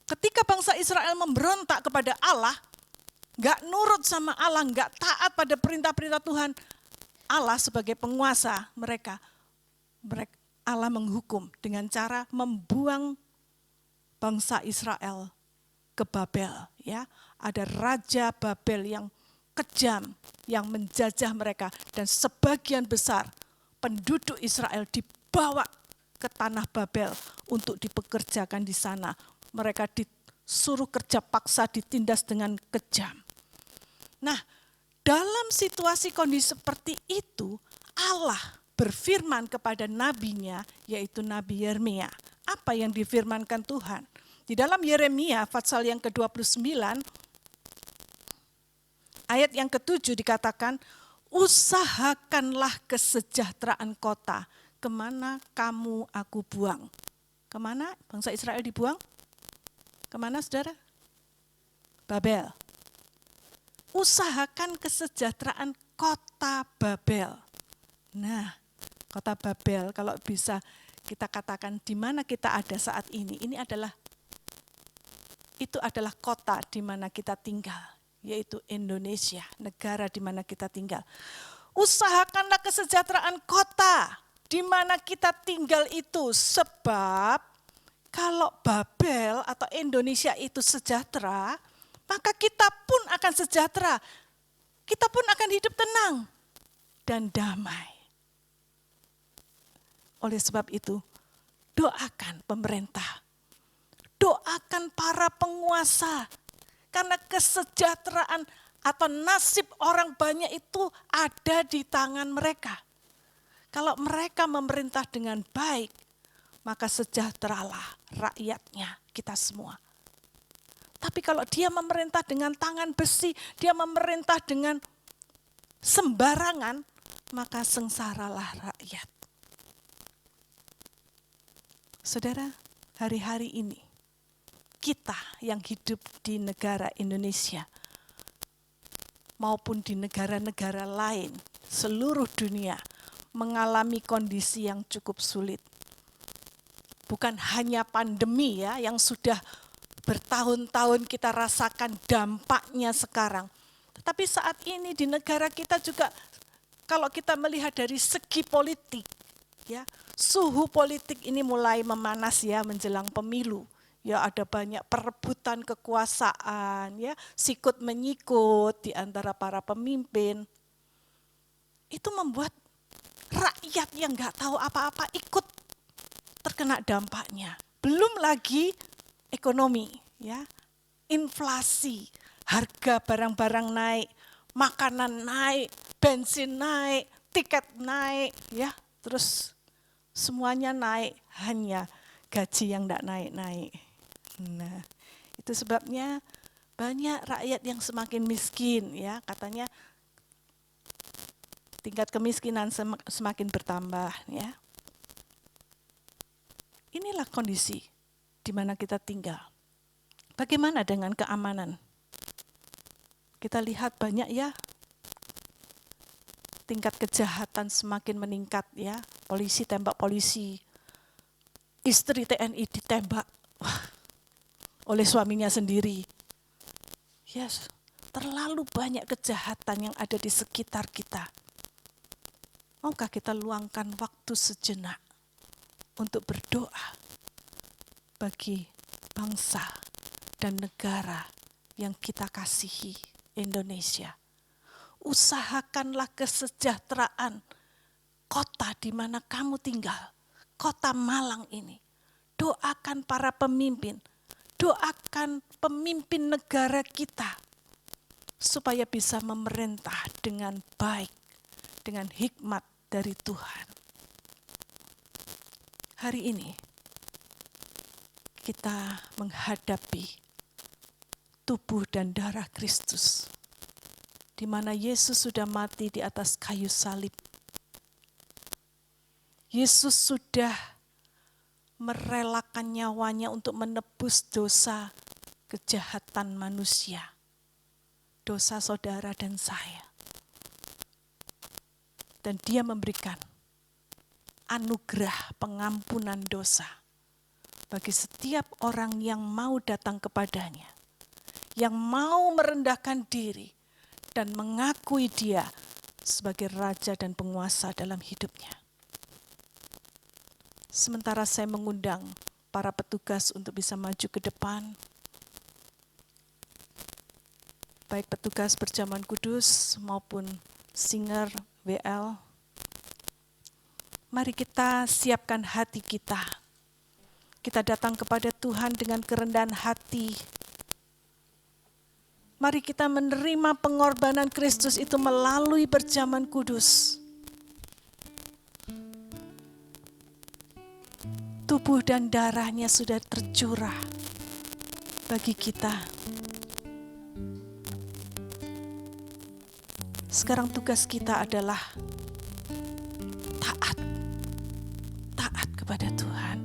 ketika bangsa Israel memberontak kepada Allah, enggak nurut sama Allah, enggak taat pada perintah-perintah Tuhan, Allah sebagai penguasa mereka, Allah menghukum dengan cara membuang bangsa Israel ke Babel, ya. Ada raja Babel yang kejam yang menjajah mereka, dan sebagian besar penduduk Israel dibawa ke tanah Babel untuk dipekerjakan di sana. Mereka disuruh kerja paksa, ditindas dengan kejam. Nah, dalam situasi kondisi seperti itu, Allah berfirman kepada nabinya, yaitu Nabi Yeremia. Apa yang difirmankan Tuhan? Di dalam Yeremia pasal yang ke-29, ayat yang ke-7 dikatakan, usahakanlah kesejahteraan kota, kemana kamu aku buang. Kemana bangsa Israel dibuang? Kemana saudara? Babel. Usahakan kesejahteraan kota Babel. Nah, kota Babel kalau bisa kita katakan di mana kita ada saat ini adalah kota di mana kita tinggal, yaitu Indonesia, negara di mana kita tinggal. Usahakanlah kesejahteraan kota di mana kita tinggal itu, sebab kalau Babel atau Indonesia itu sejahtera, maka kita pun akan sejahtera. Kita pun akan hidup tenang dan damai. Oleh sebab itu, doakan pemerintah, doakan para penguasa, karena kesejahteraan atau nasib orang banyak itu ada di tangan mereka. Kalau mereka memerintah dengan baik, maka sejahteralah rakyatnya, kita semua. Tapi kalau dia memerintah dengan tangan besi, dia memerintah dengan sembarangan, maka sengsaralah rakyat. Saudara, hari-hari ini kita yang hidup di negara Indonesia maupun di negara-negara lain seluruh dunia mengalami kondisi yang cukup sulit. Bukan hanya pandemi ya yang sudah bertahun-tahun kita rasakan dampaknya sekarang. Tetapi saat ini di negara kita juga kalau kita melihat dari segi politik, ya, suhu politik ini mulai memanas ya menjelang pemilu. Ya ada banyak perebutan kekuasaan, ya, sikut menyikut di antara para pemimpin. Itu membuat rakyat yang nggak tahu apa-apa ikut terkena dampaknya. Belum lagi ekonomi, ya, inflasi, harga barang-barang naik, makanan naik, bensin naik, tiket naik, ya, terus semuanya naik hanya gaji yang tidak naik-naik. Nah, itu sebabnya banyak rakyat yang semakin miskin, ya, katanya tingkat kemiskinan semakin bertambah, ya. Inilah kondisi di mana kita tinggal. Bagaimana dengan keamanan? Kita lihat banyak, ya, tingkat kejahatan semakin meningkat, ya. Polisi tembak polisi, istri TNI ditembak oleh suaminya sendiri. Yes, terlalu banyak kejahatan yang ada di sekitar kita. Maukah kita luangkan waktu sejenak untuk berdoa bagi bangsa dan negara yang kita kasihi, Indonesia? Usahakanlah kesejahteraan kota di mana kamu tinggal, kota Malang ini. Doakan para pemimpin, doakan pemimpin negara kita supaya bisa memerintah dengan baik, dengan hikmat dari Tuhan. Hari ini kita menghadapi tubuh dan darah Kristus, di mana Yesus sudah mati di atas kayu salib. Yesus sudah merelakan nyawanya untuk menebus dosa kejahatan manusia, dosa saudara dan saya. Dan dia memberikan anugerah pengampunan dosa bagi setiap orang yang mau datang kepadanya, yang mau merendahkan diri dan mengakui dia sebagai raja dan penguasa dalam hidupnya. Sementara saya mengundang para petugas untuk bisa maju ke depan, baik petugas Perjamuan Kudus maupun singer WL, mari kita siapkan hati kita. Kita datang kepada Tuhan dengan kerendahan hati. Mari kita menerima pengorbanan Kristus itu melalui Perjamuan Kudus. Tubuh dan darahnya sudah tercurah bagi kita. Sekarang tugas kita adalah taat kepada Tuhan.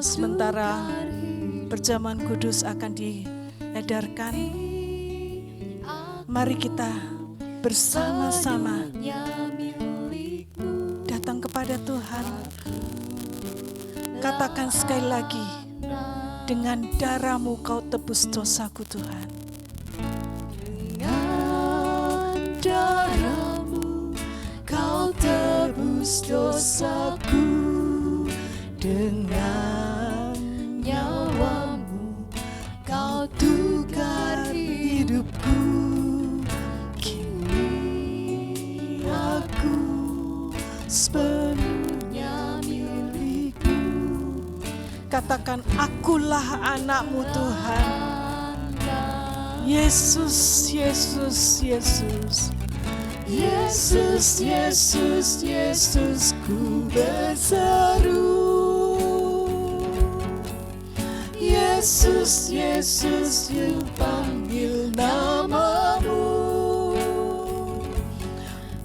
Sementara Perjamuan Kudus akan diedarkan, mari kita bersama-sama datang kepada Tuhan. Katakan sekali lagi, dengan darah-Mu Kau tebus dosaku Tuhan. Dengan darah-Mu Kau tebus dosaku, dengan nyawa-Mu Kau tukar hidupku. Kini aku sepenuhnya milik-Mu. Katakan, akulah anak-Mu Tuhan. Yesus, Yesus, Yesus. Yesus, Yesus, Yesus, ku berseru. Yesus, Yesus, ku panggil nama-Mu.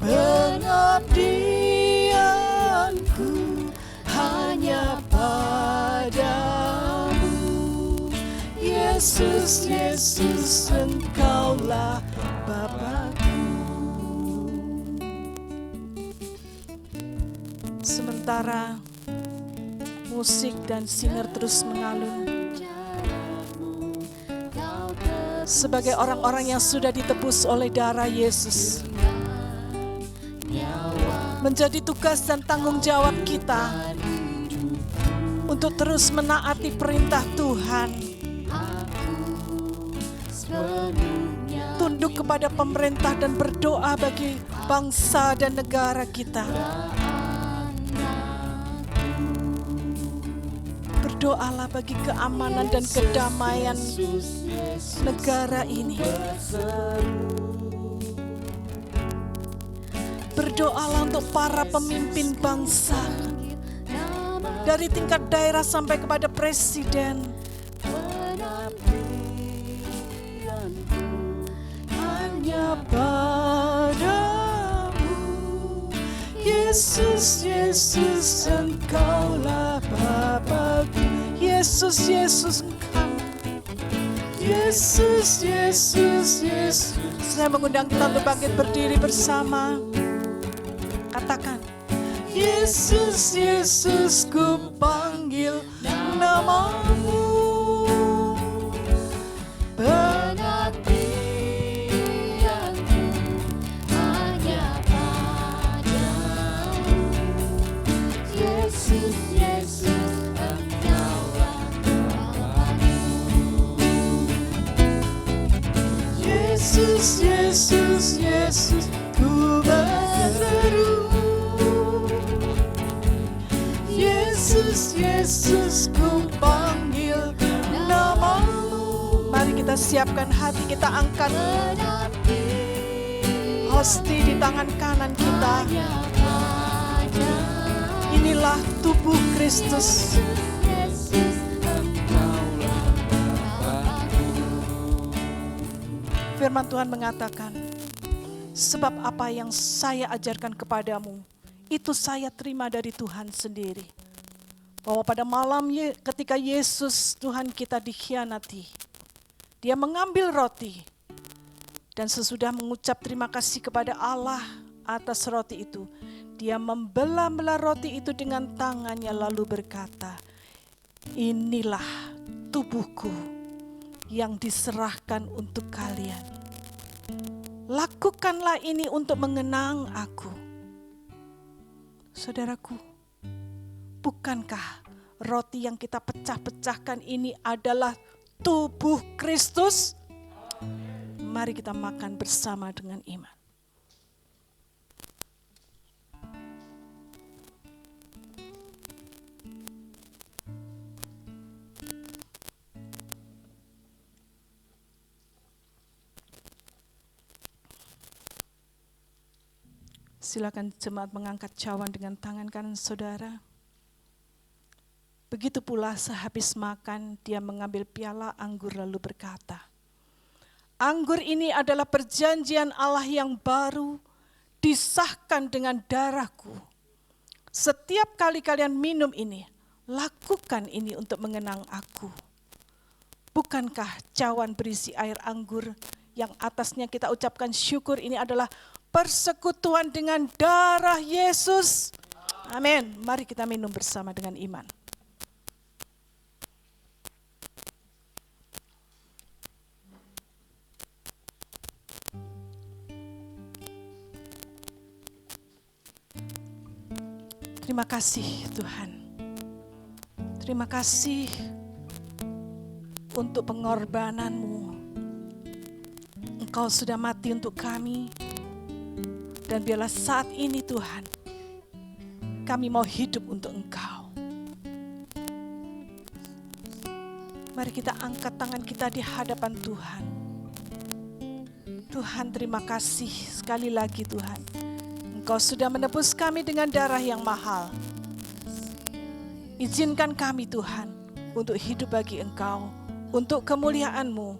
Pengabdianku hanya padamu. Yesus, Yesus, Engkaulah Bapa-Ku. Sementara musik dan singer terus mengalun, sebagai orang-orang yang sudah ditebus oleh darah Yesus, menjadi tugas dan tanggung jawab kita untuk terus menaati perintah Tuhan. tunduk kepada pemerintah dan berdoa bagi bangsa dan negara kita. Berdoalah bagi keamanan dan kedamaian negara ini. Berdoalah untuk para pemimpin bangsa, dari tingkat daerah sampai kepada presiden. Hanya padamu, Yesus, Yesus, Engkaulah Bapa-Ku. Yesus, Yesus, Engkau. Yesus, Yesus, Yesus. Saya mengundang kita untuk bangkit berdiri bersama. Katakan, Yesus, Yesus, ku panggil namamu. Pengabdianku hanya padamu. Yesus, Yesus, Engkaulah Bapa-Ku. Yesus, Yesus, Yesus, ku berseru. Yesus, Yesus, ku panggil namamu. Mari kita siapkan hati, kita angkat hosti di tangan kanan kita. Inilah tubuh Kristus. Firman Tuhan mengatakan, sebab apa yang saya ajarkan kepadamu, itu saya terima dari Tuhan sendiri. Bahwa pada malam ketika Yesus Tuhan kita dikhianati, dia mengambil roti. Dan sesudah mengucap terima kasih kepada Allah atas roti itu, dia membelah-belah roti itu dengan tangannya lalu berkata, inilah tubuhku yang diserahkan untuk kalian. Lakukanlah ini untuk mengenang aku. Saudaraku, bukankah roti yang kita pecah-pecahkan ini adalah tubuh Kristus? Mari kita makan bersama dengan iman. Silakan jemaat mengangkat cawan dengan tangan kanan saudara. Begitu pula sehabis makan, dia mengambil piala anggur lalu berkata, anggur ini adalah perjanjian Allah yang baru, disahkan dengan darahku. Setiap kali kalian minum ini, lakukan ini untuk mengenang aku. Bukankah cawan berisi air anggur yang atasnya kita ucapkan syukur ini adalah persekutuan dengan darah Yesus? Amin. Mari kita minum bersama dengan iman. Terima kasih Tuhan. Terima kasih untuk pengorbanan-Mu. Engkau sudah mati untuk kami. Dan biarlah saat ini Tuhan, kami mau hidup untuk Engkau. Mari kita angkat tangan kita di hadapan Tuhan. Tuhan, terima kasih sekali lagi Tuhan. Engkau sudah menebus kami dengan darah yang mahal. Izinkan kami Tuhan untuk hidup bagi Engkau, untuk kemuliaan-Mu.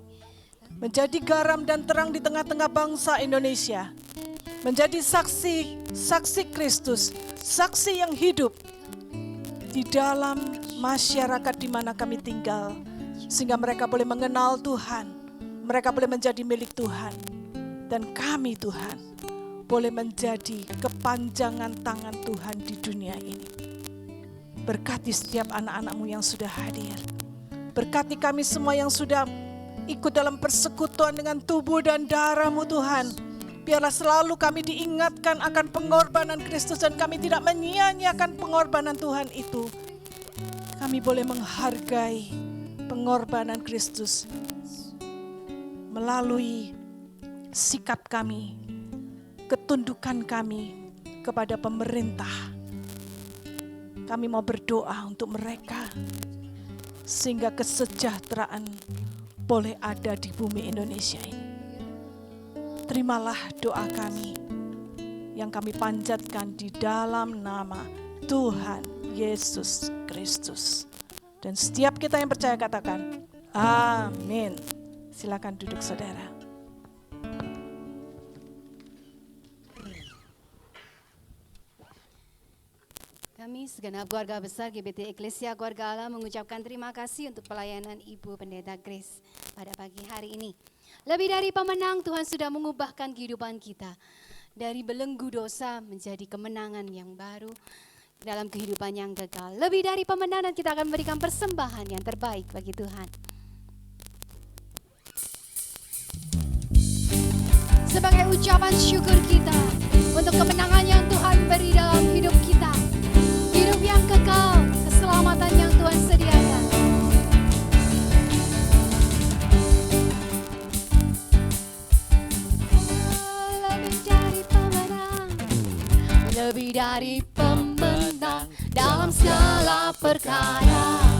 Menjadi garam dan terang di tengah-tengah bangsa Indonesia. Menjadi saksi Kristus, saksi yang hidup di dalam masyarakat di mana kami tinggal. Sehingga mereka boleh mengenal Tuhan, mereka boleh menjadi milik Tuhan. Dan kami Tuhan, boleh menjadi kepanjangan tangan Tuhan di dunia ini. Berkati setiap anak-anak-Mu yang sudah hadir. Berkati kami semua yang sudah ikut dalam persekutuan dengan tubuh dan darah-Mu Tuhan. Biarlah selalu kami diingatkan akan pengorbanan Kristus dan kami tidak menyia-nyiakan pengorbanan Tuhan itu. Kami boleh menghargai pengorbanan Kristus melalui sikap kami, ketundukan kami kepada pemerintah. Kami mau berdoa untuk mereka, sehingga kesejahteraan boleh ada di bumi Indonesia ini. Terimalah doa kami yang kami panjatkan di dalam nama Tuhan Yesus Kristus. Dan setiap kita yang percaya katakan, amin. Silakan duduk saudara. Kami segenap keluarga besar GBT Eklesia Keluarga Allah mengucapkan terima kasih untuk pelayanan Ibu Pendeta Grace pada pagi hari ini. Lebih dari pemenang, Tuhan sudah mengubahkan kehidupan kita dari belenggu dosa menjadi kemenangan yang baru dalam kehidupan yang kekal. Lebih dari pemenang, dan kita akan memberikan persembahan yang terbaik bagi Tuhan. Sebagai ucapan syukur kita untuk kemenangan yang Tuhan beri dalam hidup kita. Hidup yang kekal, keselamatan yang Tuhan sediakan. Lebih dari pemenang dalam segala perkara.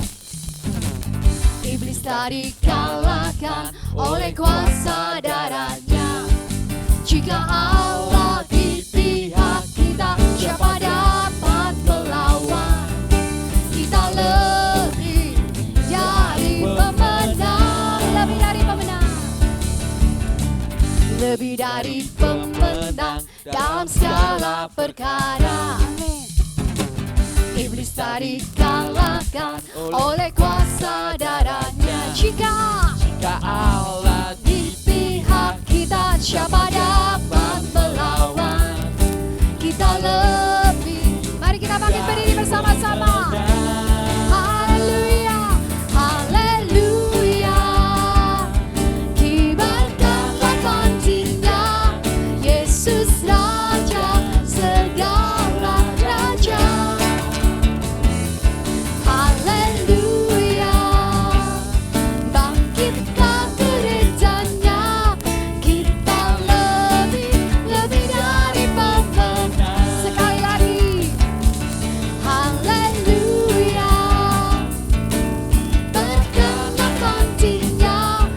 Iblis tak dikalahkan oleh kuasa darahnya. Jika Allah di pihak kita, siapa dapat melawan? Kita lebih dari pemenang, lebih dari pemenang, lebih dari pemenang dalam segala perkara. Amin. Iblis tak dikalahkan oleh kuasa darahnya. Jika Allah di pihak kita, siapa dapat melawan? Kita lebih. Mari kita bangkit berdiri bersama-sama. Haleluya, haleluya. Kibarkanlah kantinya, Yesus Raja segala raja. Haleluya, bangkitlah gerejanya. Kita lebih dari pemenang. Sekali lagi, haleluya, berkatlah kantinya,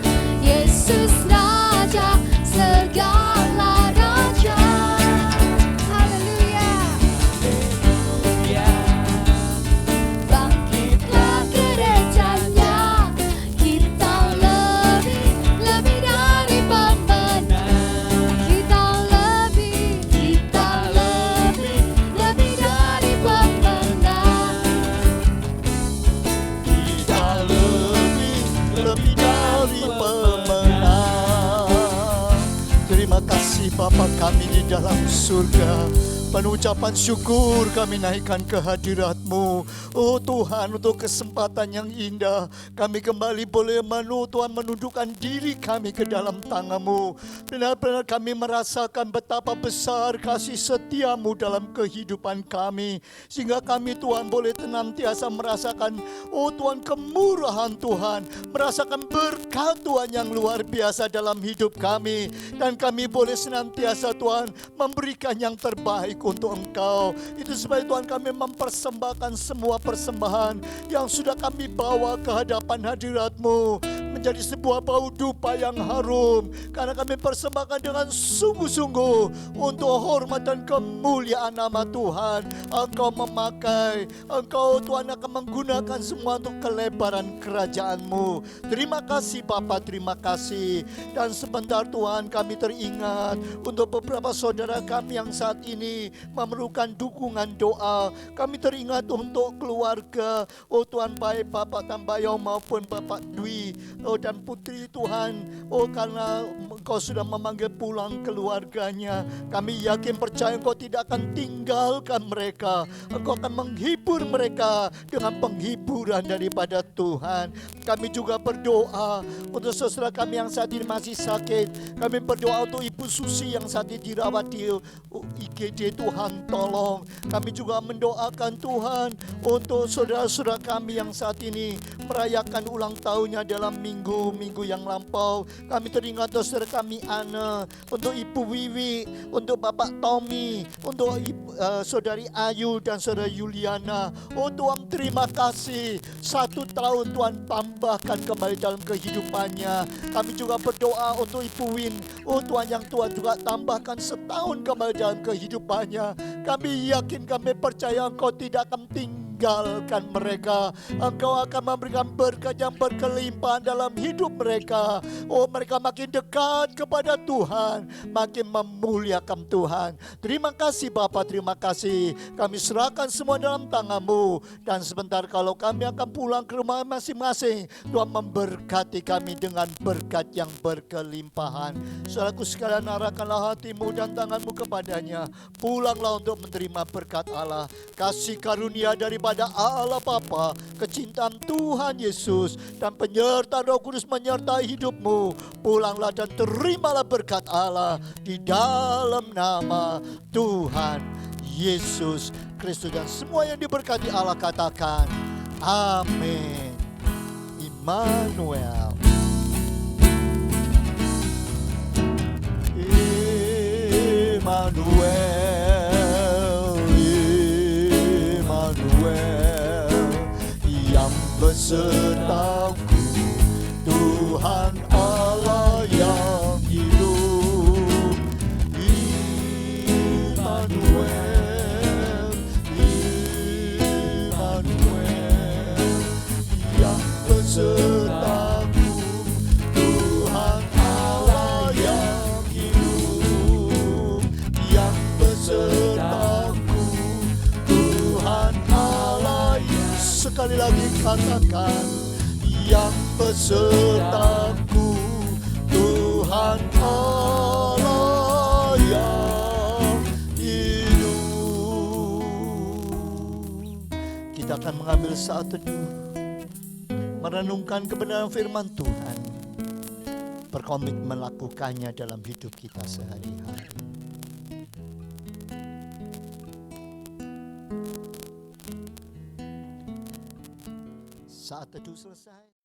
Yesus Raja segala raja. Haleluya, bangkitlah gerejanya. Kita lebih dari pemenang. Kita lebih dari pemenang. Kita lebih dari pemenang. Terima kasih Bapa kami di dalam surga. Penuh ucapan syukur kami naikkan ke hadirat-Mu. Oh Tuhan, untuk kesempatan yang indah kami kembali boleh Tuhan menundukkan diri kami ke dalam tangan-Mu. Benar-benar kami merasakan betapa besar kasih setia-Mu dalam kehidupan kami. Sehingga kami Tuhan boleh senantiasa merasakan oh Tuhan kemurahan Tuhan. Merasakan berkat Tuhan yang luar biasa dalam hidup kami. Dan kami boleh senantiasa Tuhan memberikan yang terbaik untuk Engkau. Itu sebab Tuhan kami mempersembahkan semua persembahan yang sudah kami bawa ke hadapan hadirat-Mu menjadi sebuah bau dupa yang harum, karena kami persembahkan dengan sungguh-sungguh untuk hormat dan kemuliaan nama Tuhan. Engkau memakai, Engkau Tuhan akan menggunakan semua untuk kelebaran kerajaan-Mu. Terima kasih Bapa, terima kasih. Dan sebentar Tuhan kami teringat untuk beberapa saudara kami yang saat ini memerlukan dukungan doa. Kami teringat untuk keluarga, oh Tuhan, baik Bapak Tambayong maupun Bapak Dwi, oh dan putri Tuhan, oh karena Engkau sudah memanggil pulang keluarganya. Kami yakin percaya Engkau tidak akan tinggalkan mereka. Engkau akan menghibur mereka dengan penghiburan daripada Tuhan. Kami juga berdoa untuk saudara kami yang saat ini masih sakit. Kami berdoa untuk Ibu Susi yang saat ini dirawat di IGD. Tuhan tolong. Kami juga mendoakan Tuhan untuk saudara-saudara kami yang saat ini merayakan ulang tahunnya dalam minggu yang lampau. Kami teringat saudara kami Ana, untuk Ibu Wiwi, untuk Bapak Tommy, untuk Saudari Ayu dan Saudara Yuliana. Oh Tuhan, terima kasih. 1 tahun Tuhan tambahkan kembali dalam kehidupannya. Kami juga berdoa untuk Ibu Win. Oh Tuhan, yang Tuhan juga tambahkan setahun kembali dalam kehidupannya. Kami yakin, kami percaya Engkau tidak akan tinggalkan mereka. Engkau akan memberikan berkat yang berkelimpahan dalam hidup mereka. Oh, mereka makin dekat kepada Tuhan, makin memuliakan Tuhan. Terima kasih Bapa, terima kasih. Kami serahkan semua dalam tangan-Mu. Dan sebentar kalau kami akan pulang ke rumah masing-masing, Tuhan memberkati kami dengan berkat yang berkelimpahan. Saudaraku sekalian, arahkanlah hatimu dan tanganmu kepadanya. Pulanglah untuk menerima berkat Allah, kasih karunia daripada Allah Bapa, kecintaan Tuhan Yesus, dan penyertaan Roh Kudus menyertai hidupmu. Pulanglah dan terimalah berkat Allah di dalam nama Tuhan Yesus Kristus. Dan semua yang diberkati Allah katakan amin. Immanuel. Immanuel, yang besertaku, Tuhan Allah yang hidup. Immanuel, Immanuel, yang besertaku, Tuhan Allah yang hidup. Yang besertaku, Tuhan Allah yang, sekali lagi katakan, yang besertaku, Tuhan Allah yang hidup. Kita akan mengambil saat teduh, merenungkan kebenaran firman Tuhan, berkomitmen melakukannya dalam hidup kita sehari-hari. Saat teduh selesai.